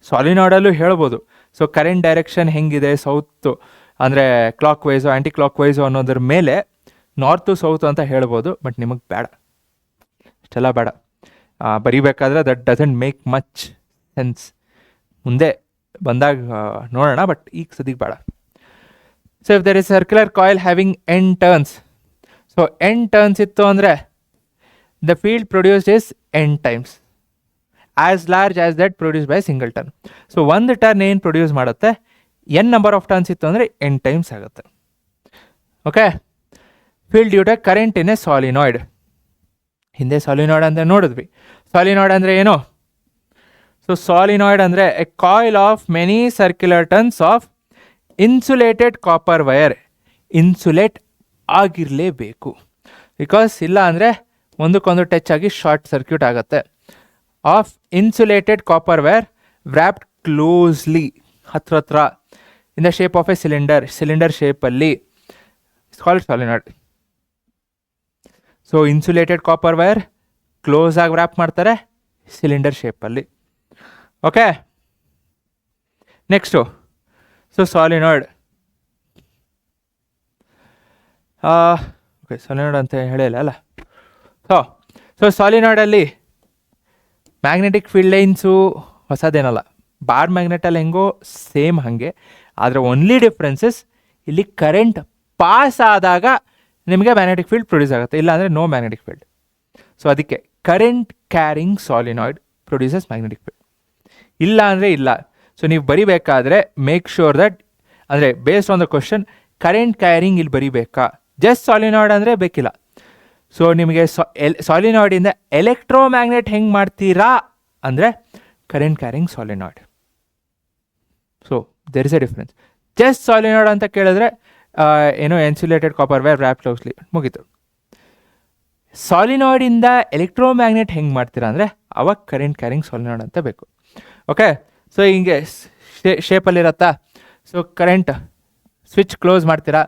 ಸಾಲಿನಾಯ್ಡಲ್ಲೂ ಹೇಳ್ಬೋದು. ಸೊ ಕರೆಂಟ್ ಡೈರೆಕ್ಷನ್ ಹೆಂಗಿದೆ ಸೌತು ಅಂದರೆ ಕ್ಲಾಕ್ ವೈಸು ಆ್ಯಂಟಿ ಕ್ಲಾಕ್ ವೈಸು ಅನ್ನೋದ್ರ ಮೇಲೆ ನಾರ್ತು ಸೌತು ಅಂತ ಹೇಳ್ಬೋದು. ಬಟ್ ನಿಮಗೆ ಬೇಡ, ಇಷ್ಟೆಲ್ಲ ಬೇಡ. ಬರೀಬೇಕಾದ್ರೆ that doesn't make much sense. ಮುಂದೆ ಬಂದಾಗ ನೋಡೋಣ, ಬಟ್ ಈಗ ಸದ್ಯಕ್ಕೆ ಬೇಡ. So if there is circular coil having N turns, so N turns ಇತ್ತು ಅಂದರೆ the field produced is N times as large as that produce by single turn. So ಒಂದು turn ಏನು ಪ್ರೊಡ್ಯೂಸ್ ಮಾಡುತ್ತೆ, ಎನ್ ನಂಬರ್ ಆಫ್ ಟರ್ನ್ಸ್ ಇತ್ತು ಅಂದರೆ N times ಆಗುತ್ತೆ. Okay. Field due to current in a solenoid. ಹಿಂದೆ ಸಾಲಿನಾಯ್ಡ್ ಅಂತ ನೋಡಿದ್ವಿ. ಸಾಲಿನಾಯ್ಡ್ ಅಂದರೆ ಏನು? ಸೊ ಸಾಲಿನಾಯ್ಡ್ ಅಂದರೆ a coil of many circular turns of insulated copper wire. Insulate ಆಗಿರಲೇಬೇಕು, ಬಿಕಾಸ್ ಇಲ್ಲ ಅಂದರೆ ಒಂದಕ್ಕೊಂದು ಟಚ್ ಆಗಿ ಶಾರ್ಟ್ ಸರ್ಕ್ಯೂಟ್ ಆಗುತ್ತೆ. Of insulated copper wire wrapped closely, ಹತ್ರ in the shape of a cylinder ಶೇಪಲ್ಲಿ, it's called solenoid. So insulated copper wire close ಆಗಿ wrap ಮಾಡ್ತಾರೆ ಸಿಲಿಂಡರ್ ಶೇಪಲ್ಲಿ. Okay, next so solenoid. Okay, solenoid ಅಂತ ಹೇಳಿಲ್ಲ ಅಲ್ಲ. ಸೊ ಸಾಲಿನಾಯ್ಡಲ್ಲಿ ಮ್ಯಾಗ್ನೆಟಿಕ್ ಫೀಲ್ಡ್ ಲೈನ್ಸು ಹೊಸದೇನಲ್ಲ, ಬಾರ್ ಮ್ಯಾಗ್ನೆಟಲ್ಲಿ ಹೆಂಗೋ ಸೇಮ್ ಹಾಗೆ. ಆದರೆ ಓನ್ಲಿ ಡಿಫ್ರೆನ್ಸಸ್ ಇಲ್ಲಿ ಕರೆಂಟ್ ಪಾಸ್ ಆದಾಗ ನಿಮಗೆ ಮ್ಯಾಗ್ನೆಟಿಕ್ ಫೀಲ್ಡ್ ಪ್ರೊಡ್ಯೂಸ್ ಆಗುತ್ತೆ, ಇಲ್ಲಾಂದರೆ ನೋ ಮ್ಯಾಗ್ನೆಟಿಕ್ ಫೀಲ್ಡ್. ಸೊ ಅದಕ್ಕೆ current carrying solenoid produces magnetic field, ಇಲ್ಲ ಅಂದರೆ ಇಲ್ಲ. ಸೊ ನೀವು ಬರಿಬೇಕಾದ್ರೆ ಮೇಕ್ ಶೋರ್ ದಟ್, ಅಂದರೆ based on the question current carrying ಇಲ್ಲಿ ಬರಿಬೇಕಾ, ಜಸ್ಟ್ ಸಾಲಿನಾಯ್ಡ್ ಅಂದರೆ ಬೇಕಿಲ್ಲ. ಸೊ ನಿಮಗೆ ಸಾಲಿನಾಯ್ಡಿಂದ ಎಲೆಕ್ಟ್ರೋಮ್ಯಾಗ್ನೆಟ್ ಹೆಂಗೆ ಮಾಡ್ತೀರಾ ಅಂದರೆ current carrying solenoid. So there is a difference. Just solenoid ಅಂತ ಕೇಳಿದ್ರೆ ಏನೋ insulated copper wire wrap closely, ಮುಗೀತು. ಸಾಲಿನಾಯ್ಡಿಂದ ಎಲೆಕ್ಟ್ರೋಮ್ಯಾಗ್ನೆಟ್ ಹೆಂಗೆ ಮಾಡ್ತೀರಾ ಅಂದರೆ ಅವಾಗ ಕರೆಂಟ್ ಕ್ಯಾರಿಂಗ್ ಸಾಲಿನಾಯ್ಡ್ ಅಂತ ಬೇಕು. ಓಕೆ, ಸೊ ಹಿಂಗೆ ಶೇಪಲ್ಲಿರತ್ತಾ. ಸೊ ಕರೆಂಟ್ ಸ್ವಿಚ್ ಕ್ಲೋಸ್ ಮಾಡ್ತೀರಾ.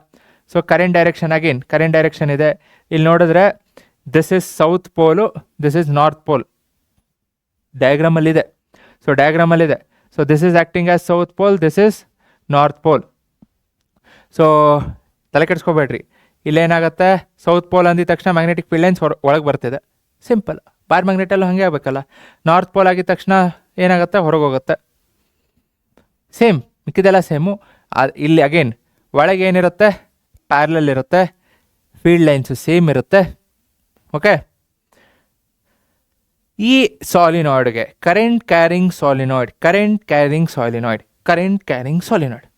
So current direction, again current direction ಇದೆ. ಇಲ್ಲಿ ನೋಡಿದ್ರೆ this is south pole, this is north pole. ಡಯಾಗ್ರಾಮಲ್ಲಿದೆ. ಸೊ ಡಯಾಗ್ರಾಮಲ್ಲಿದೆ. So this is acting as south pole, this is north pole. So ತಲೆ ಕೆಡಿಸ್ಕೋಬೇಡ್ರಿ, ಇಲ್ಲೇನಾಗುತ್ತೆ south pole ಅಂದಿದ ತಕ್ಷಣ magnetic field lines ಒಳಗೆ ಬರ್ತಿದೆ, ಸಿಂಪಲ್. ಬಾರ್ ಮ್ಯಾಗ್ನೆಟಲ್ಲೂ ಹಾಗೆ ಆಗಬೇಕಲ್ಲ. ನಾರ್ತ್ ಪೋಲ್ ಆಗಿದ ತಕ್ಷಣ ಏನಾಗುತ್ತೆ, ಹೊರಗೆ ಹೋಗುತ್ತೆ. ಸೇಮ್, ಮಿಕ್ಕಿದೆಲ್ಲ ಸೇಮು. ಇಲ್ಲಿ ಅಗೇನ್ ಒಳಗೆ ಏನಿರುತ್ತೆ, ಪ್ಯಾರಲಲ್ ಇರುತ್ತೆ, ಫೀಲ್ಡ್ ಲೈನ್ಸು ಸೇಮ್ ಇರುತ್ತೆ. ಓಕೆ, ಈ ಸಾಲಿನಾಯ್ಡ್ಗೆ current carrying solenoid, current carrying solenoid, current carrying solenoid,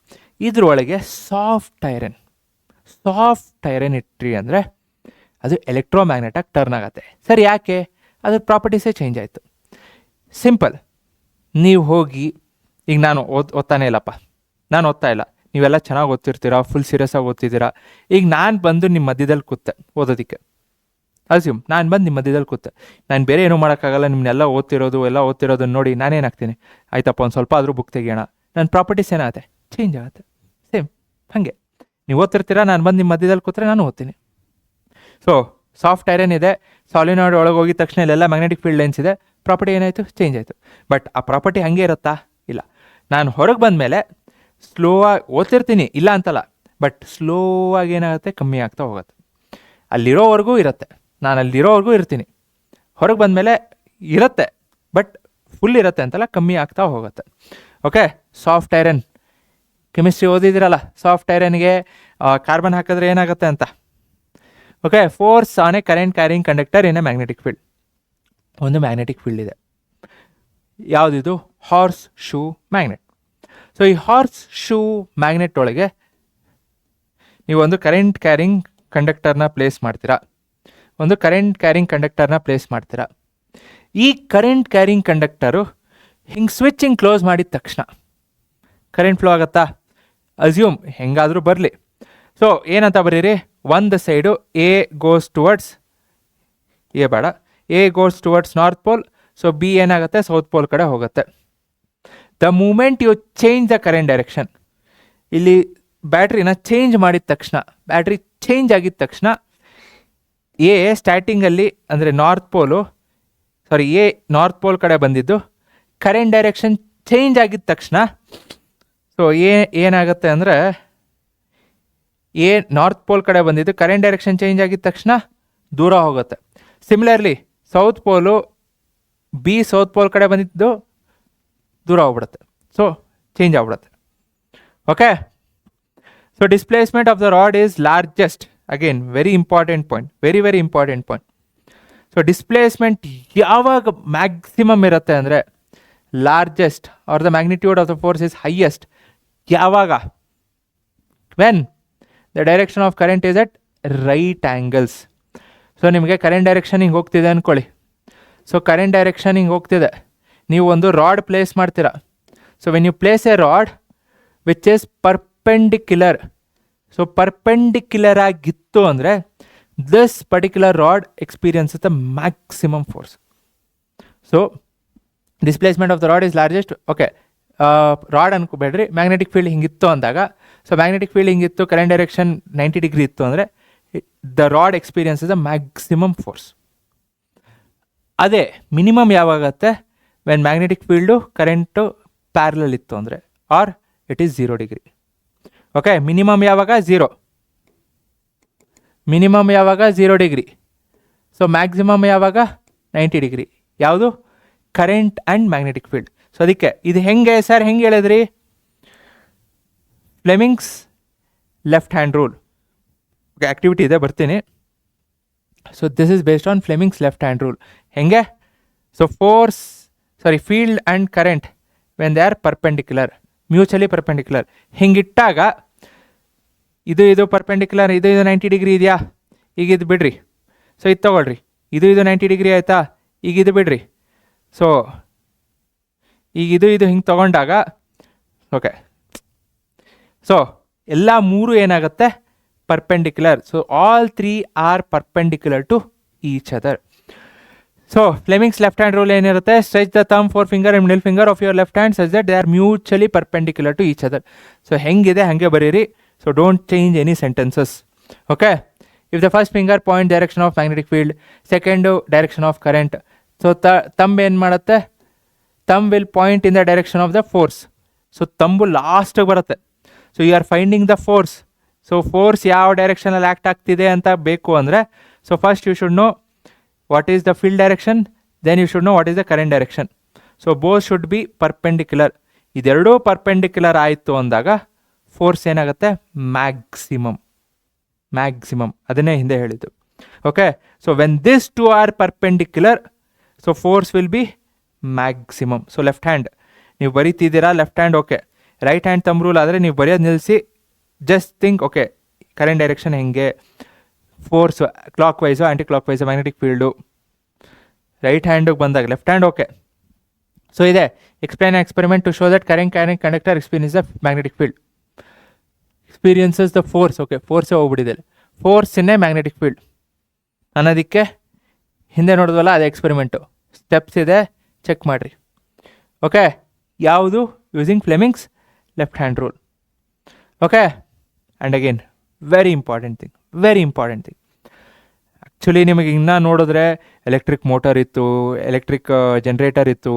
ಇದ್ರೊಳಗೆ ಸಾಫ್ಟ್ ಐರನ್ ಇಟ್ರಿ ಅಂದರೆ ಅದು ಎಲೆಕ್ಟ್ರೋಮ್ಯಾಗ್ನೆಟಾಗಿ ಟರ್ನ್ ಆಗುತ್ತೆ. ಸರಿ, ಯಾಕೆ? ಅದ್ರ ಪ್ರಾಪರ್ಟೀಸೇ ಚೇಂಜ್ ಆಯಿತು. ಸಿಂಪಲ್. ನೀವು ಹೋಗಿ, ಈಗ ನಾನು ಓದ್ತಾನೆ ಇಲ್ಲಪ್ಪ, ನಾನು ಓದ್ತಾ ಇಲ್ಲ, ನೀವೆಲ್ಲ ಚೆನ್ನಾಗಿ ಓದ್ತಿರ್ತೀರಾ, ಫುಲ್ ಸೀರಿಯಸ್ಸಾಗಿ ಓದ್ತಿದ್ದೀರಾ. ಈಗ ನಾನು ಬಂದು ನಿಮ್ಮ ಮಧ್ಯದಲ್ಲಿ ಕೂತೆ ಓದೋದಕ್ಕೆ, ಅಸ್ಯೂಮ್ ನಾನು ಬಂದು ನಿಮ್ಮ ಮಧ್ಯದಲ್ಲಿ ಕೂತೆ, ನಾನು ಬೇರೆ ಏನೂ ಮಾಡೋಕ್ಕಾಗಲ್ಲ, ನಿಮ್ಮನ್ನೆಲ್ಲ ಓದ್ತಿರೋದನ್ನ ನೋಡಿ ನಾನೇನಾಗ್ತೀನಿ, ಆಯ್ತಪ್ಪ ಒಂದು ಸ್ವಲ್ಪ ಆದರೂ ಬುಕ್ ತೆಗಿಯೋಣ, ನನ್ನ ಪ್ರಾಪರ್ಟೀಸ್ ಏನಾಗುತ್ತೆ, ಚೇಂಜ್ ಆಗುತ್ತೆ. ಸೇಮ್ ಹಾಗೆ ನೀವು ಓದ್ತಿರ್ತೀರಾ, ನಾನು ಬಂದು ನಿಮ್ಮ ಮಧ್ಯದಲ್ಲಿ ಕೂತ್ರೆ ನಾನು ಓದ್ತೀನಿ. ಸೊ ಸಾಫ್ಟ್ ಐರನ್ ಇದೆ, ಸಾಲಿನಾಯ್ಡ್ ಒಳಗೆ ಹೋಗಿದ ತಕ್ಷಣ ಇಲ್ಲೆಲ್ಲ ಮ್ಯಾಗ್ನೆಟಿಕ್ ಫೀಲ್ಡ್ ಲೈನ್ಸ್ ಇದೆ, ಪ್ರಾಪರ್ಟಿ ಏನಾಯಿತು, ಚೇಂಜ್ ಆಯಿತು. ಬಟ್ ಆ ಪ್ರಾಪರ್ಟಿ ಹಾಗೆ ಇರುತ್ತಾ? ಇಲ್ಲ. ನಾನು ಹೊರಗೆ ಬಂದ ಮೇಲೆ ಸ್ಲೋ ಆಗಿ ಓದ್ತಿರ್ತೀನಿ, ಇಲ್ಲ ಅಂತಲ್ಲ, ಬಟ್ ಸ್ಲೋ ಆಗಿ ಏನಾಗುತ್ತೆ, ಕಮ್ಮಿ ಆಗ್ತಾ ಹೋಗುತ್ತೆ. ಅಲ್ಲಿರೋವರೆಗೂ ಇರುತ್ತೆ, ನಾನು ಅಲ್ಲಿರೋವರೆಗೂ ಇರ್ತೀನಿ. ಹೊರಗೆ ಬಂದಮೇಲೆ ಇರುತ್ತೆ, ಬಟ್ ಫುಲ್ ಇರುತ್ತೆ ಅಂತಲ್ಲ, ಕಮ್ಮಿ ಆಗ್ತಾ ಹೋಗುತ್ತೆ. ಓಕೆ, ಸಾಫ್ಟ್ ಐರನ್ ಕೆಮಿಸ್ಟ್ರಿ ಓದಿದಿರಲ್ಲ, ಸಾಫ್ಟ್ ಐರನ್ಗೆ ಕಾರ್ಬನ್ ಹಾಕಿದ್ರೆ ಏನಾಗುತ್ತೆ ಅಂತ. Okay, force on a current carrying conductor in a magnetic field. ಒಂದು ಮ್ಯಾಗ್ನೆಟಿಕ್ ಫೀಲ್ಡ್ ಇದೆ, ಯಾವುದಿದು? Horseshoe magnet. ಸೊ ಈ ಹಾರ್ಸ್ ಶೂ ಮ್ಯಾಗ್ನೆಟ್ ಒಳಗೆ ನೀವು ಒಂದು ಕರೆಂಟ್ ಕ್ಯಾರಿಂಗ್ ಕಂಡಕ್ಟರ್ನ ಪ್ಲೇಸ್ ಮಾಡ್ತೀರಾ, ಈ ಕರೆಂಟ್ ಕ್ಯಾರಿಂಗ್ ಕಂಡಕ್ಟರು ಹಿಂಗೆ ಸ್ವಿಚಿಂಗ್ ಕ್ಲೋಸ್ ಮಾಡಿದ ತಕ್ಷಣ ಕರೆಂಟ್ ಫ್ಲೋ ಆಗುತ್ತಾ? ಅಸ್ಯೂಮ್ ಹೆಂಗಾದರೂ ಬರಲಿ. ಸೊ ಏನಂತ ಬರೀರಿ, ಒಂದು side A goes towards north pole, so B ಏನಾಗುತ್ತೆ? ಸೌತ್ ಪೋಲ್ ಕಡೆ ಹೋಗುತ್ತೆ. The moment you change the current direction, ಇಲ್ಲಿ ಬ್ಯಾಟ್ರಿನ ಚೇಂಜ್ ಆಗಿದ ತಕ್ಷಣ ಎ ಸ್ಟಾರ್ಟಿಂಗಲ್ಲಿ ಅಂದರೆ ನಾರ್ತ್ ಪೋಲ್ ಕಡೆ ಬಂದಿದ್ದು ಕರೆಂಟ್ ಡೈರೆಕ್ಷನ್ ಚೇಂಜ್ ಆಗಿದ ತಕ್ಷಣ, ಸೊ ಏನಾಗುತ್ತೆ ಅಂದರೆ ನಾರ್ತ್ ಪೋಲ್ ಕಡೆ ಬಂದಿದ್ದು ಕರೆಂಟ್ ಡೈರೆಕ್ಷನ್ ಚೇಂಜ್ ಆಗಿದ ತಕ್ಷಣ ದೂರ ಹೋಗುತ್ತೆ. ಸಿಮಿಲರ್ಲಿ ಸೌತ್ ಪೋಲ್ ಕಡೆ ಬಂದಿದ್ದು ದೂರ ಹೋಗ್ಬಿಡುತ್ತೆ, ಸೊ ಚೇಂಜ್ ಆಗ್ಬಿಡುತ್ತೆ. Okay, so displacement of the rod is largest. Again very important point. So displacement ಯಾವಾಗ ಮ್ಯಾಕ್ಸಿಮಮ್ ಇರುತ್ತೆ ಅಂದರೆ largest or the magnitude of the force is highest. ಯಾವಾಗ? When the direction of current is at right angles. So ನಿಮಗೆ current direction ಹಿಂಗೆ ಹೋಗ್ತಿದೆ ಅಂದ್ಕೊಳ್ಳಿ. So current direction ಹಿಂಗೆ ಹೋಗ್ತಿದೆ, ನೀವು ಒಂದು ರಾಡ್ ಪ್ಲೇಸ್ ಮಾಡ್ತೀರಾ. So when you place a rod which is perpendicular, so perpendicular ಆಗಿತ್ತು ಅಂದರೆ this particular rod experiences the maximum force. So displacement of the rod is largest. Okay, rod ಅನ್ಕೋಬೇಡ್ರಿ, magnetic field ಹಿಂಗಿತ್ತು ಅಂದಾಗ, so magnetic field ಹಿಂಗಿತ್ತು, current direction 90 degree ಇತ್ತು ಅಂದರೆ the rod experiences the maximum force. ಅದೇ minimum ಯಾವಾಗತ್ತೆ? When magnetic field current parallel ಇತ್ತು ಅಂದರೆ, or it is 0 degree. Okay, minimum ಯಾವಾಗ? 0 ಡಿಗ್ರಿ. ಸೊ ಮ್ಯಾಕ್ಸಿಮಮ್ ಯಾವಾಗ? 90 ಡಿಗ್ರಿ. ಯಾವುದು? Current and magnetic field. So ಅದಕ್ಕೆ ಇದು ಹೆಂಗೆ ಹೇಳಿದ್ರಿ? Fleming's left hand rule. Okay, activity ಇದೆ, ಬರ್ತೀನಿ. So this is based on Fleming's left hand rule. ಹೆಂಗೆ? So field and current when they are perpendicular, mutually perpendicular, ಹಿಂಗಿಟ್ಟಾಗ ಇದು ಪರ್ಪೆಂಡಿಕ್ಯುಲರ್, ಇದು 90 ಡಿಗ್ರಿ ಇದೆಯಾ? ಈಗ ಇದು ಬಿಡ್ರಿ. ಸೊ ಇದು ತೊಗೊಳ್ರಿ, ಇದು 90 ಡಿಗ್ರಿ ಆಯಿತಾ? ಈಗ ಇದು ಬಿಡ್ರಿ. ಸೊ ಈಗ ಇದು ಹಿಂಗೆ ತೊಗೊಂಡಾಗ, ಓಕೆ, ಸೊ ಎಲ್ಲ ಮೂರು ಏನಾಗುತ್ತೆ? Perpendicular. So all 3 are perpendicular to each other. So Fleming's left hand rule ಏನಿರುತ್ತೆ? Stretch the thumb, forefinger and middle finger of your left hand such that they are mutually perpendicular to each other. So ಹೆಂಗಿದೆ ಹಂಗೆ ಬರೀರಿ. So don't change any sentences. Okay, if the first finger point direction of magnetic field, second direction of current. So thumb ಏನು ಮಾಡುತ್ತೆ? Thumb will point in the direction of the force. So thumb ಲಾಸ್ಟಿಗೆ ಬರುತ್ತೆ. So you are finding the force. So force ಯಾವ ಡೈರೆಕ್ಷನಲ್ಲಿ act ಆಗ್ತಿದೆ ಅಂತ ಬೇಕು ಅಂದರೆ, so first you should know what is the field direction, then you should know what is the current direction. So both should be perpendicular. ಇದೆರಡೂ perpendicular ಆಯಿತು ಅಂದಾಗ force ಏನಾಗುತ್ತೆ? ಮ್ಯಾಕ್ಸಿಮಮ್. ಅದನ್ನೇ ಹಿಂದೆ ಹೇಳಿದ್ದು. Okay, so when this two are perpendicular, so force will be maximum. So left hand ನೀವು ಬರೀತಿದ್ದೀರಾ, left hand. Okay, right hand thumb rule ಆದರೆ ನೀವು ಬರೆಯೋದು ನಿಲ್ಲಿಸಿ, just think, okay current direction ಹೆಂಗೆ, force clockwise anticlockwise magnetic field. Right ಹ್ಯಾಂಡಿಗೆ ಬಂದಾಗ left hand. Okay, so ಇದೆ explain experiment to show that current carrying conductor experience the magnetic field, experiences the force. Okay, ಫೋರ್ಸೇ ಹೋಗ್ಬಿಟ್ಟಿದೆ, force ಇನ್ನೇ magnetic field ಅನ್ನೋದಕ್ಕೆ ಹಿಂದೆ ನೋಡಿದ್ವಲ್ಲ, ಅದೇ ಎಕ್ಸ್ಪೆರಿಮೆಂಟು. ಸ್ಟೆಪ್ಸ್ ಇದೆ, ಚೆಕ್ ಮಾಡಿರಿ. ಓಕೆ, ಯಾವುದು? Using Fleming's left hand rule. Okay, and again very important thing. Actually ನಿಮಗೆ ಇನ್ನೂ ನೋಡಿದ್ರೆ ಎಲೆಕ್ಟ್ರಿಕ್ ಮೋಟರ್ ಇತ್ತು, ಎಲೆಕ್ಟ್ರಿಕ್ ಜನ್ರೇಟರ್ ಇತ್ತು,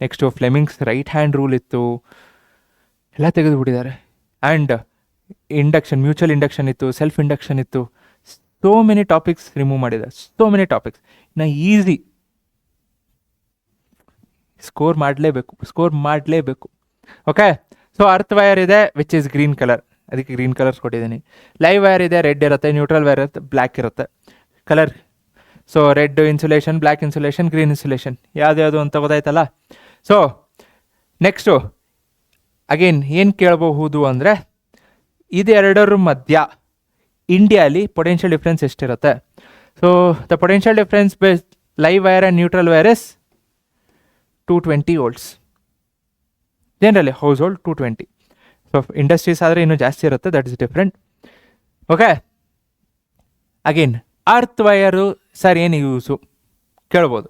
next Fleming's right hand rule ಇತ್ತು, ಎಲ್ಲ ತೆಗೆದುಬಿಟ್ಟಿದ್ದಾರೆ. ಆ್ಯಂಡ್ ಇಂಡಕ್ಷನ್, ಮ್ಯೂಚುವಲ್ ಇಂಡಕ್ಷನ್ ಇತ್ತು, ಸೆಲ್ಫ್ ಇಂಡಕ್ಷನ್ ಇತ್ತು. ಸೋ ಮೆನಿ ಟಾಪಿಕ್ಸ್ ರಿಮೂವ್ ಮಾಡಿದ್ದಾರೆ, ಸೋ ಮೆನಿ ಟಾಪಿಕ್ಸ್. ಇನ್ನು ಈಸಿ ಸ್ಕೋರ್ ಮಾಡಲೇಬೇಕು. ಓಕೆ, ಸೊ ಅರ್ತ್ ವೈರ್ ಇದೆ ವಿಚ್ ಇಸ್ ಗ್ರೀನ್ ಕಲರ್, ಅದಕ್ಕೆ ಗ್ರೀನ್ ಕಲರ್ಸ್ ಕೊಟ್ಟಿದ್ದೀನಿ. ಲೈವ್ ವೈರ್ ಇದೆ ರೆಡ್ ಇರುತ್ತೆ, ನ್ಯೂಟ್ರಲ್ ವೈರ್ ಇರುತ್ತೆ ಬ್ಲ್ಯಾಕ್ ಇರುತ್ತೆ colour. So red insulation, black insulation, green insulation, ಯಾವ್ದು ಅಂತ ಗೊತ್ತಾಯ್ತಲ್ಲ. ಸೊ ನೆಕ್ಸ್ಟು ಅಗೇನ್ ಏನು ಕೇಳಬಹುದು ಅಂದರೆ, ಇದೆರಡರ ಮಧ್ಯ ಇಂಡಿಯಾಲಿ ಪೊಟೆನ್ಷಿಯಲ್ ಡಿಫ್ರೆನ್ಸ್ ಎಷ್ಟಿರುತ್ತೆ? So the potential difference base live wire and neutral wire is 220 volts. Generally household 220. So industries ಆದರೆ ಇನ್ನೂ ಜಾಸ್ತಿ ಇರುತ್ತೆ, that is different. Okay, again earth wire sir ಏನು ಯೂಸು ಕೇಳ್ಬೋದು.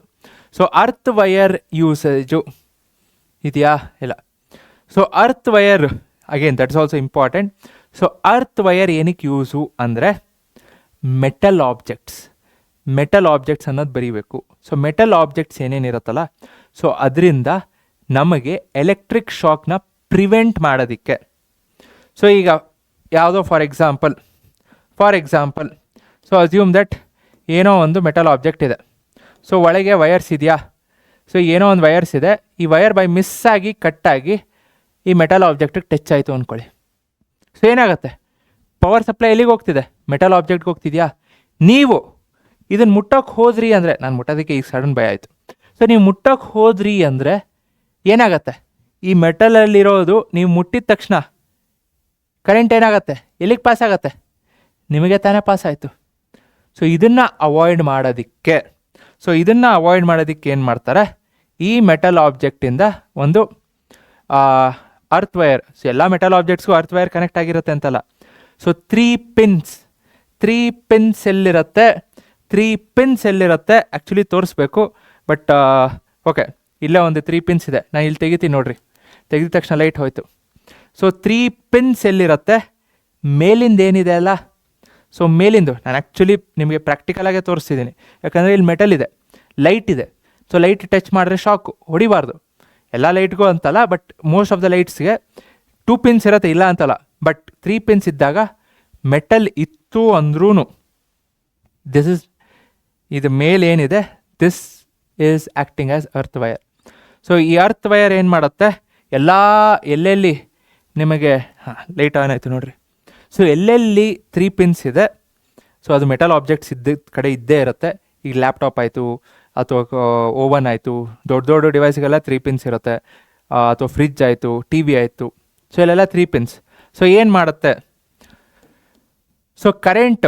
ಸೊ ಅರ್ತ್ ವೈರ್ ಯೂಸೇಜು ಇದೆಯಾ? ಇಲ್ಲ. So earth wire again that is also important. So earth wire ಏನಕ್ಕೆ use ಅಂದರೆ ಮೆಟಲ್ ಆಬ್ಜೆಕ್ಟ್ಸ್ ಅನ್ನೋದು ಬರೀಬೇಕು. ಸೊ ಮೆಟಲ್ ಆಬ್ಜೆಕ್ಟ್ಸ್ ಏನೇನಿರುತ್ತಲ್ಲ, ಸೊ ಅದರಿಂದ ನಮಗೆ ಎಲೆಕ್ಟ್ರಿಕ್ ಶಾಕ್ನ ಪ್ರಿವೆಂಟ್ ಮಾಡೋದಕ್ಕೆ. ಸೊ ಈಗ ಯಾವುದೋ for example so assume that ಏನೋ ಒಂದು ಮೆಟಲ್ ಆಬ್ಜೆಕ್ಟ್ ಇದೆ. ಸೊ ಒಳಗೆ ವಯರ್ಸ್ ಇದೆಯಾ? ಸೊ ಏನೋ ಒಂದು ವಯರ್ಸ್ ಇದೆ, ಈ ವಯರ್ ಬೈ ಮಿಸ್ಸಾಗಿ ಕಟ್ಟಾಗಿ ಈ ಮೆಟಲ್ ಆಬ್ಜೆಕ್ಟಿಗೆ ಟಚ್ ಆಯಿತು ಅಂದ್ಕೊಳ್ಳಿ. ಸೊ ಏನಾಗುತ್ತೆ? ಪವರ್ ಸಪ್ಲೈ ಎಲ್ಲಿಗೆ ಹೋಗ್ತಿದೆ? ಮೆಟಲ್ ಆಬ್ಜೆಕ್ಟ್ಗೆ ಹೋಗ್ತಿದೆಯಾ? ನೀವು ಇದನ್ನು ಮುಟ್ಟೋಕ್ಕೆ ಹೋದ್ರಿ ಅಂದರೆ, ನಾನು ಮುಟ್ಟೋದಕ್ಕೆ ಈಗ ಸಡನ್ ಭಯ ಆಯಿತು. ಸೊ ನೀವು ಮುಟ್ಟೋಕ್ಕೆ ಹೋದ್ರಿ ಅಂದರೆ ಏನಾಗತ್ತೆ? ಈ ಮೆಟಲಲ್ಲಿರೋದು ನೀವು ಮುಟ್ಟಿದ ತಕ್ಷಣ ಕರೆಂಟ್ ಏನಾಗತ್ತೆ? ಎಲ್ಲಿಗೆ ಪಾಸ್ ಆಗುತ್ತೆ? ನಿಮಗೆ ತಾನೇ ಪಾಸ್ ಆಯಿತು. ಸೊ ಇದನ್ನು ಅವಾಯ್ಡ್ ಮಾಡೋದಕ್ಕೆ ಏನು ಮಾಡ್ತಾರೆ? ಈ ಮೆಟಲ್ ಆಬ್ಜೆಕ್ಟಿಂದ ಒಂದು ಅರ್ತ್ ವೈರ್. ಸೊ ಎಲ್ಲ ಮೆಟಲ್ ಆಬ್ಜೆಕ್ಟ್ಸ್ಗೂ ಅರ್ತ್ ವೈರ್ ಕನೆಕ್ಟ್ ಆಗಿರುತ್ತೆ ಅಂತಲ್ಲ. ಸೊ 3 ಪಿನ್ಸ್ ಎಲ್ಲಿರುತ್ತೆ? 3 ಪಿನ್ಸ್ ಎಲ್ಲಿರುತ್ತೆ ಆ್ಯಕ್ಚುಲಿ ತೋರಿಸ್ಬೇಕು, ಬಟ್ ಓಕೆ, ಇಲ್ಲೇ ಒಂದು 3 ಪಿನ್ಸ್ ಇದೆ. ನಾನು ಇಲ್ಲಿ ತೆಗಿತೀನಿ ನೋಡ್ರಿ, ತೆಗೆದ ತಕ್ಷಣ ಲೈಟ್ ಹೋಯ್ತು. ಸೊ 3 ಪಿನ್ಸ್ ಎಲ್ಲಿರುತ್ತೆ? ಮೇಲಿಂದ ಏನಿದೆ ಅಲ್ಲ, ಸೊ ಮೇಲಿಂದು ನಾನು ಆ್ಯಕ್ಚುಲಿ ನಿಮಗೆ ಪ್ರಾಕ್ಟಿಕಲಾಗೆ ತೋರಿಸ್ತಿದ್ದೀನಿ, ಯಾಕಂದರೆ ಇಲ್ಲಿ ಮೆಟಲ್ ಇದೆ, ಲೈಟ್ ಇದೆ. ಸೊ ಲೈಟ್ ಟಚ್ ಮಾಡಿದ್ರೆ ಶಾಕು ಹೊಡಿಬಾರ್ದು. ಎಲ್ಲ ಲೈಟ್ಗೂ ಅಂತಲ್ಲ, ಬಟ್ ಮೋಸ್ಟ್ ಆಫ್ ದ ಲೈಟ್ಸ್ಗೆ 2 ಪಿನ್ಸ್ ಇರುತ್ತೆ, ಇಲ್ಲ ಅಂತಲ್ಲ. ಬಟ್ 3 ಪಿನ್ಸ್ ಇದ್ದಾಗ ಮೆಟಲ್ ಇತ್ತು ಅಂದ್ರೂ ಇದು ಮೇಲೇನಿದೆ, this is acting as earth wire. So ಈ ಅರ್ತ್ ವೈರ್ ಏನು ಮಾಡುತ್ತೆ? ಎಲ್ಲೆಲ್ಲಿ ನಿಮಗೆ ಲೈಟ್ ಆನ್ ಆಯಿತು ನೋಡಿರಿ. ಸೊ ಎಲ್ಲೆಲ್ಲಿ 3 ಪಿನ್ಸ್ ಇದೆ, ಸೊ ಅದು ಮೆಟಲ್ ಆಬ್ಜೆಕ್ಟ್ಸ್ ಇದ್ದ ಕಡೆ ಇದ್ದೇ ಇರುತ್ತೆ. ಈಗ ಲ್ಯಾಪ್ಟಾಪ್ ಆಯಿತು ಅಥವಾ ಓವನ್ ಆಯಿತು, ದೊಡ್ಡ ಡಿವೈಸ್ಗೆಲ್ಲ 3 ಪಿನ್ಸ್ ಇರುತ್ತೆ. ಅಥವಾ ಫ್ರಿಜ್ ಆಯಿತು, ಟಿ ವಿ ಆಯಿತು, ಸೊ ಇಲ್ಲೆಲ್ಲ 3 ಪಿನ್ಸ್. ಸೊ ಏನು ಮಾಡುತ್ತೆ? ಸೊ ಕರೆಂಟ್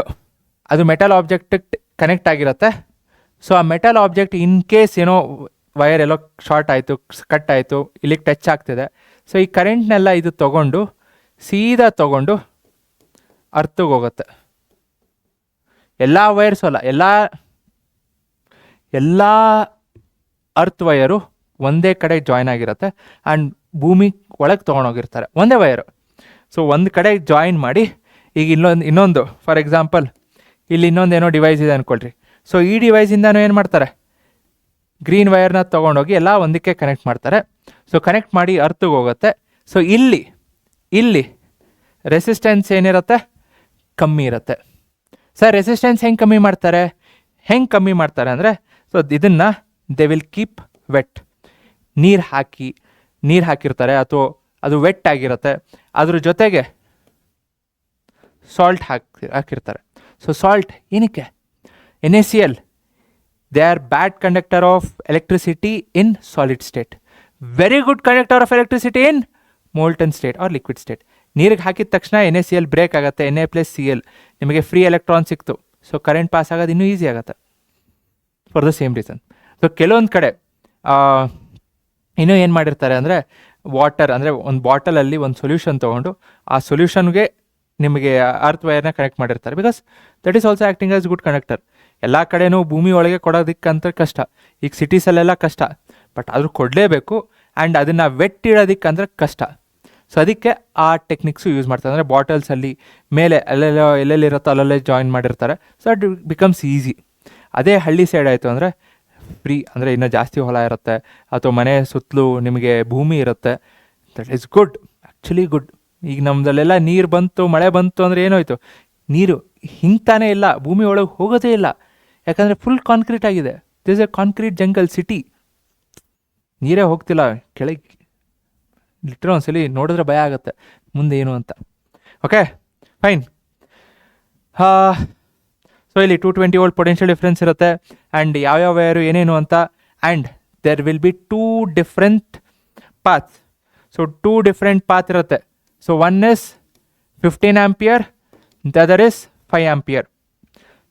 ಅದು ಮೆಟಲ್ ಆಬ್ಜೆಕ್ಟಿಗೆ ಕನೆಕ್ಟ್ ಆಗಿರುತ್ತೆ. ಸೊ ಆ ಮೆಟಲ್ ಆಬ್ಜೆಕ್ಟ್ ಇನ್ ಕೇಸ್ ಏನೋ ವೈರ್ ಎಲ್ಲೋ ಶಾರ್ಟ್ ಆಯಿತು, ಕಟ್ ಆಯಿತು, ಇಲ್ಲಿಗೆ ಟಚ್ ಆಗ್ತಿದೆ. ಸೊ ಈ ಕರೆಂಟ್ನೆಲ್ಲ ಇದು ಸೀದಾ ತೊಗೊಂಡು ಅರ್ಥಗೆ ಹೋಗುತ್ತೆ. ಎಲ್ಲ ವೈರ್ಸು ಅಲ್ಲ, ಎಲ್ಲ ಅರ್ತ್ ವೈರು ಒಂದೇ ಕಡೆ ಜಾಯ್ನ್ ಆಗಿರುತ್ತೆ ಆ್ಯಂಡ್ ಭೂಮಿ ಒಳಗೆ ತೊಗೊಂಡೋಗಿರ್ತಾರೆ ಒಂದೇ ವೈರು. ಸೊ ಒಂದು ಕಡೆ ಜಾಯಿನ್ ಮಾಡಿ, ಈಗ ಇನ್ನೊಂದು ಫಾರ್ ಎಕ್ಸಾಂಪಲ್ ಇಲ್ಲಿ ಇನ್ನೊಂದೇನೋ ಡಿವೈಸ್ ಇದೆ ಅಂದ್ಕೊಳ್ರಿ. ಸೊ ಈ ಡಿವೈಸಿಂದನೂ ಏನು ಮಾಡ್ತಾರೆ? ಗ್ರೀನ್ ವೈರ್ನ ತೊಗೊಂಡೋಗಿ ಎಲ್ಲ ಒಂದಕ್ಕೆ ಕನೆಕ್ಟ್ ಮಾಡ್ತಾರೆ. ಸೊ ಕನೆಕ್ಟ್ ಮಾಡಿ ಅರ್ಥಗೆ ಹೋಗುತ್ತೆ. ಸೊ ಇಲ್ಲಿ ರೆಸಿಸ್ಟೆನ್ಸ್ ಏನಿರುತ್ತೆ? ಕಮ್ಮಿ ಇರುತ್ತೆ. ಸರ್ ರೆಸಿಸ್ಟೆನ್ಸ್ ಹೆಂಗೆ ಕಮ್ಮಿ ಮಾಡ್ತಾರೆ ಅಂದರೆ, ಸೊ ಇದನ್ನು ದೇ ವಿಲ್ ಕೀಪ್ ವೆಟ್. ನೀರು ಹಾಕಿರ್ತಾರೆ, ಅಥವಾ ಅದು ವೆಟ್ ಆಗಿರುತ್ತೆ, ಅದ್ರ ಜೊತೆಗೆ ಸಾಲ್ಟ್ ಹಾಕಿರ್ತಾರೆ. ಸೊ ಸಾಲ್ಟ್ ಏನಕ್ಕೆ? NaCl, they are bad conductor of electricity in solid state, very good conductor of electricity in molten state or liquid state. ನೀರಿಗೆ ಹಾಕಿದ ತಕ್ಷಣ NaCl ಬ್ರೇಕ್ ಆಗುತ್ತೆ, Na+Cl, ನಿಮಗೆ ಫ್ರೀ ಎಲೆಕ್ಟ್ರಾನ್ ಸಿಕ್ತು. ಸೊ ಕರೆಂಟ್ ಪಾಸ್ ಆಗೋದು ಇನ್ನೂ easy ಆಗುತ್ತೆ for the same reason. So ಕೆಲವೊಂದು ಕಡೆ ಇನ್ನೂ ಏನು ಮಾಡಿರ್ತಾರೆ ಅಂದರೆ, ವಾಟರ್ ಅಂದರೆ ಒಂದು ಬಾಟಲಲ್ಲಿ ಒಂದು ಸೊಲ್ಯೂಷನ್ ತೊಗೊಂಡು ಆ ಸೊಲ್ಯೂಷನ್ಗೆ ನಿಮಗೆ ಅರ್ತ್ ವೈರ್ನ ಕನೆಕ್ಟ್ ಮಾಡಿರ್ತಾರೆ. Because that is also acting as good conductor. ಎಲ್ಲ ಕಡೆನೂ ಭೂಮಿ ಒಳಗೆ ಕೊಡೋದಕ್ಕಂತ ಕಷ್ಟ, ಈಗ ಸಿಟೀಸಲ್ಲೆಲ್ಲ ಕಷ್ಟ, ಬಟ್ ಆದರೂ ಕೊಡಲೇಬೇಕು. ಆ್ಯಂಡ್ ಅದನ್ನು ವೆಟ್ ಇಡೋದಕ್ಕಂದ್ರೆ ಕಷ್ಟ. ಸೊ ಅದಕ್ಕೆ ಆ ಟೆಕ್ನಿಕ್ಸು ಯೂಸ್ ಮಾಡ್ತಾರೆ. ಅಂದರೆ ಬಾಟಲ್ಸಲ್ಲಿ ಮೇಲೆ ಎಲ್ಲೆಲ್ಲಿರುತ್ತೋ ಅಲ್ಲಲ್ಲೇ ಜಾಯಿನ್ ಮಾಡಿರ್ತಾರೆ. So at becomes easy. ಅದೇ ಹಳ್ಳಿ ಸೈಡ್ ಆಯಿತು ಅಂದರೆ ಫ್ರೀ, ಅಂದರೆ ಇನ್ನೂ ಜಾಸ್ತಿ ಹೊಲ ಇರುತ್ತೆ ಅಥವಾ ಮನೆ ಸುತ್ತಲೂ ನಿಮಗೆ ಭೂಮಿ ಇರುತ್ತೆ. That is good, actually good. ಈಗ ನಮ್ಮದಲ್ಲೆಲ್ಲ ನೀರು ಬಂತು, ಮಳೆ ಬಂತು ಅಂದರೆ ಏನಾಯಿತು? ನೀರು ಹಿಂಗ್ತಾನೇ ಇಲ್ಲ, ಭೂಮಿ ಒಳಗೆ ಹೋಗೋದೇ ಇಲ್ಲ. ಯಾಕಂದರೆ ಫುಲ್ ಕಾಂಕ್ರೀಟ್ ಆಗಿದೆ. This A concrete jungle city. ನೀರೇ ಹೋಗ್ತಿಲ್ಲ ಕೆಳಗೆ. ಲಿಟ್ರಲ್ ಒಂದ್ಸಲಿ ನೋಡಿದ್ರೆ ಭಯ ಆಗುತ್ತೆ ಮುಂದೆ ಏನು ಅಂತ. Okay fine. ಸೊ ಇಲ್ಲಿ 220 ವೋಲ್ಟ್ ಪೊಟೆನ್ಷಿಯಲ್ ಡಿಫ್ರೆನ್ಸ್ ಇರುತ್ತೆ ಆ್ಯಂಡ್ ಯಾವ್ಯಾವ ವೈರು ಏನೇನು ಅಂತ. And there will be 2 different paths. So 2 different path ಇರುತ್ತೆ. So one is 15 ampere, the other is 5 ampere.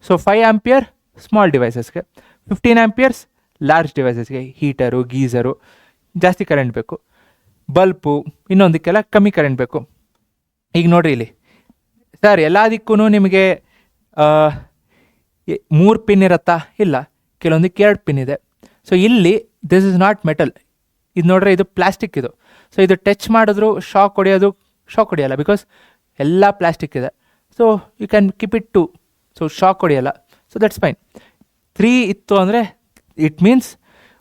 So 5 ampere small ಡಿವೈಸಸ್ಗೆ, 15 ಆಂಪಿಯರ್ಸ್ ಲಾರ್ಜ್ ಡಿವೈಸಸ್ಗೆ, ಹೀಟರು, ಗೀಸರು, ಜಾಸ್ತಿ current ಬೇಕು. ಬಲ್ಪು ಇನ್ನೊಂದಕ್ಕೆಲ್ಲ ಕಮ್ಮಿ ಕರೆಂಟ್ ಬೇಕು. ಈಗ ನೋಡಿರಿ ಇಲ್ಲಿ ಸರ್ ಎಲ್ಲದಕ್ಕೂ ನಿಮಗೆ 3 ಪಿನ್ ಇರುತ್ತಾ? ಇಲ್ಲ, ಕೆಲವೊಂದಕ್ಕೆ 2 ಪಿನ್ ಇದೆ. ಸೊ ಇಲ್ಲಿ ದಿಸ್ ಇಸ್ ನಾಟ್ ಮೆಟಲ್. ಇದು ನೋಡ್ರೆ ಇದು ಪ್ಲಾಸ್ಟಿಕ್ ಇದು. ಸೊ ಇದು ಟಚ್ ಮಾಡಿದ್ರು ಶಾಕ್ ಹೊಡೆಯಲ್ಲ ಬಿಕಾಸ್ ಎಲ್ಲ ಪ್ಲಾಸ್ಟಿಕ್ ಇದೆ. So you can keep it 2. So shock ಹೊಡೆಯಲ್ಲ. So that's fine. 3 ಇತ್ತು ಅಂದರೆ ಇಟ್ ಮೀನ್ಸ್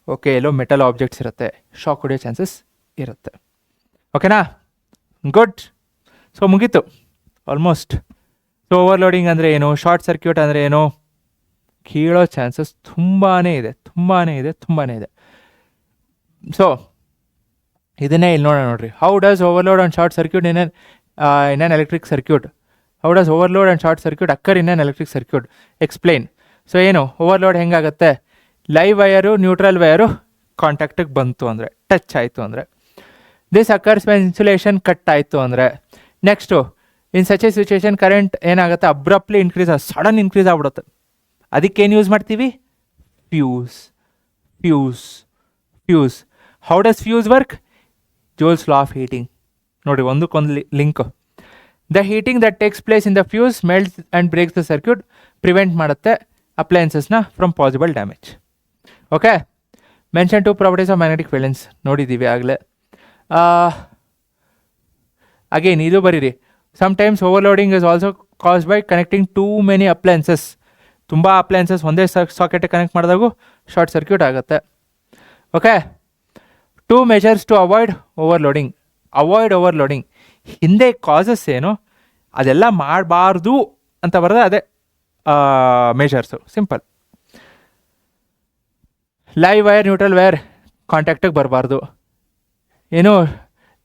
ಓಕೆ ಎಲ್ಲೋ ಮೆಟಲ್ ಆಬ್ಜೆಕ್ಟ್ಸ್ ಇರುತ್ತೆ, ಶಾಕ್ ಹೊಡೆಯೋ ಚಾನ್ಸಸ್ ಇರುತ್ತೆ. ಓಕೆನಾ? ಗುಡ್. ಸೊ ಮುಗೀತು ಆಲ್ಮೋಸ್ಟ್. ಸೊ ಓವರ್ಲೋಡಿಂಗ್ ಅಂದರೆ ಏನು, ಶಾರ್ಟ್ ಸರ್ಕ್ಯೂಟ್ ಅಂದರೆ ಏನು, ಕೀಳೋ ಚಾನ್ಸಸ್ ತುಂಬಾ ಇದೆ. ಸೊ ಇದನ್ನೇ ಇಲ್ಲಿ ನೋಡ್ರಿ. How does overload and short circuit in an electric circuit? How does overload and short circuit occur in an electric circuit? Explain. So ಏನು ಓವರ್ಲೋಡ್ ಹೆಂಗಾಗುತ್ತೆ? ಲೈವ್ ವಯರು ನ್ಯೂಟ್ರಲ್ ವಯರು ಕಾಂಟ್ಯಾಕ್ಟಿಗೆ ಬಂತು ಅಂದರೆ, ಟಚ್ ಆಯಿತು ಅಂದರೆ. This occurs when insulation cut ಆಯಿತು ಅಂದರೆ. Next in such a situation current ಏನಾಗುತ್ತೆ? ಅಬ್ರಪ್ಟ್ಲಿ ಸಡನ್ ಇನ್ಕ್ರೀಸ್ ಆಗ್ಬಿಡುತ್ತೆ. ಅದಕ್ಕೇನು ಯೂಸ್ ಮಾಡ್ತೀವಿ? Fuse. How does fuse work? Joule's law of heating. ನೋಡಿ ಒಂದಕ್ಕೊಂದು link. The heating that takes place in the fuse melts and breaks the circuit, prevent ಮಾಡುತ್ತೆ ಅಪ್ಲಯನ್ಸಸ್ನ from possible damage. Okay. Mention 2 properties of magnetic fields ನೋಡಿದ್ದೀವಿ ಆಗಲೇ. Again ಇದು ಬರೀರಿ. Sometimes overloading is also caused by connecting too many appliances. ತುಂಬ appliances ಒಂದೇ socket connect ಮಾಡಿದಾಗೂ short circuit ಆಗುತ್ತೆ. Okay. 2 measures to avoid overloading. ಹಿಂದೆ ಕಾಸಸ್ ಏನು ಅದೆಲ್ಲ ಮಾಡಬಾರ್ದು ಅಂತ ಬರೋದು ಅದೇ measures. Simple. Live wire neutral wire ಕಾಂಟ್ಯಾಕ್ಟಿಗೆ ಬರಬಾರ್ದು. ಏನು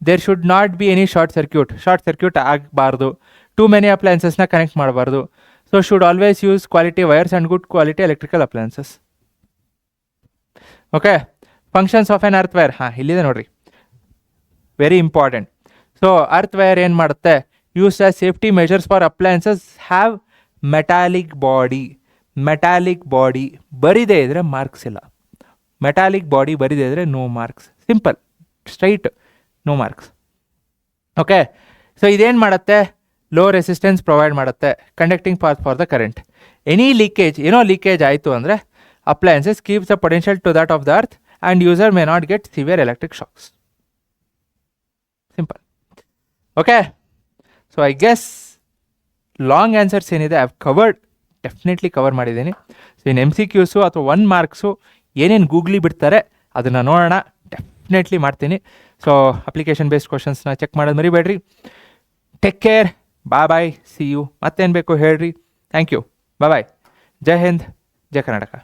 there should not be any short circuit ಆಗಬಾರ್ದು. ಟೂ ಮೆನಿ ಅಪ್ಲಯನ್ಸಸ್ನ ಕನೆಕ್ಟ್ ಮಾಡಬಾರ್ದು. So should always use quality wires and good quality electrical appliances. Okay. Functions of an earth wire. ಇಲ್ಲಿದೆ ನೋಡ್ರಿ, very important. So earth wire ಏನು ಮಾಡುತ್ತೆ? Use as safety measures for appliances have metallic body. ಬರಿದೇ ಇದ್ರೆ marks ಇಲ್ಲ. Metallic body ಬರಿದೇ ಇದ್ರೆ no marks. Simple, straight, no marks. Okay. So ಇದೇನು ಮಾಡುತ್ತೆ? ಲೋ ರೆಸಿಸ್ಟೆನ್ಸ್ ಪ್ರೊವೈಡ್ ಮಾಡುತ್ತೆ, conducting path for the current. ಏನೋ ಲೀಕೇಜ್ ಆಯಿತು ಅಂದರೆ appliances keeps the potential to that of the earth and user may not get severe electric shocks. Simple. Okay. So I guess long answers ಏನಿದೆ I have definitely cover ಮಾಡಿದ್ದೀನಿ. So ಇನ್ನು MCQs ಅಥವಾ 1 marks ಏನೇನು googly ಬಿಡ್ತಾರೆ ಅದನ್ನು ನೋಡೋಣ. Definitely ಮಾಡ್ತೀನಿ. So application based ಕ್ವಶನ್ಸ್ನ ಚೆಕ್ ಮಾಡೋದು ಮರಿಬೇಡ್ರಿ. Take care. Bye. See you. ಮತ್ತೇನು ಬೇಕು ಹೇಳ್ರಿ. Thank you. ಬಾಯ್. ಜೈ ಹಿಂದ್, ಜೈ ಕರ್ನಾಟಕ.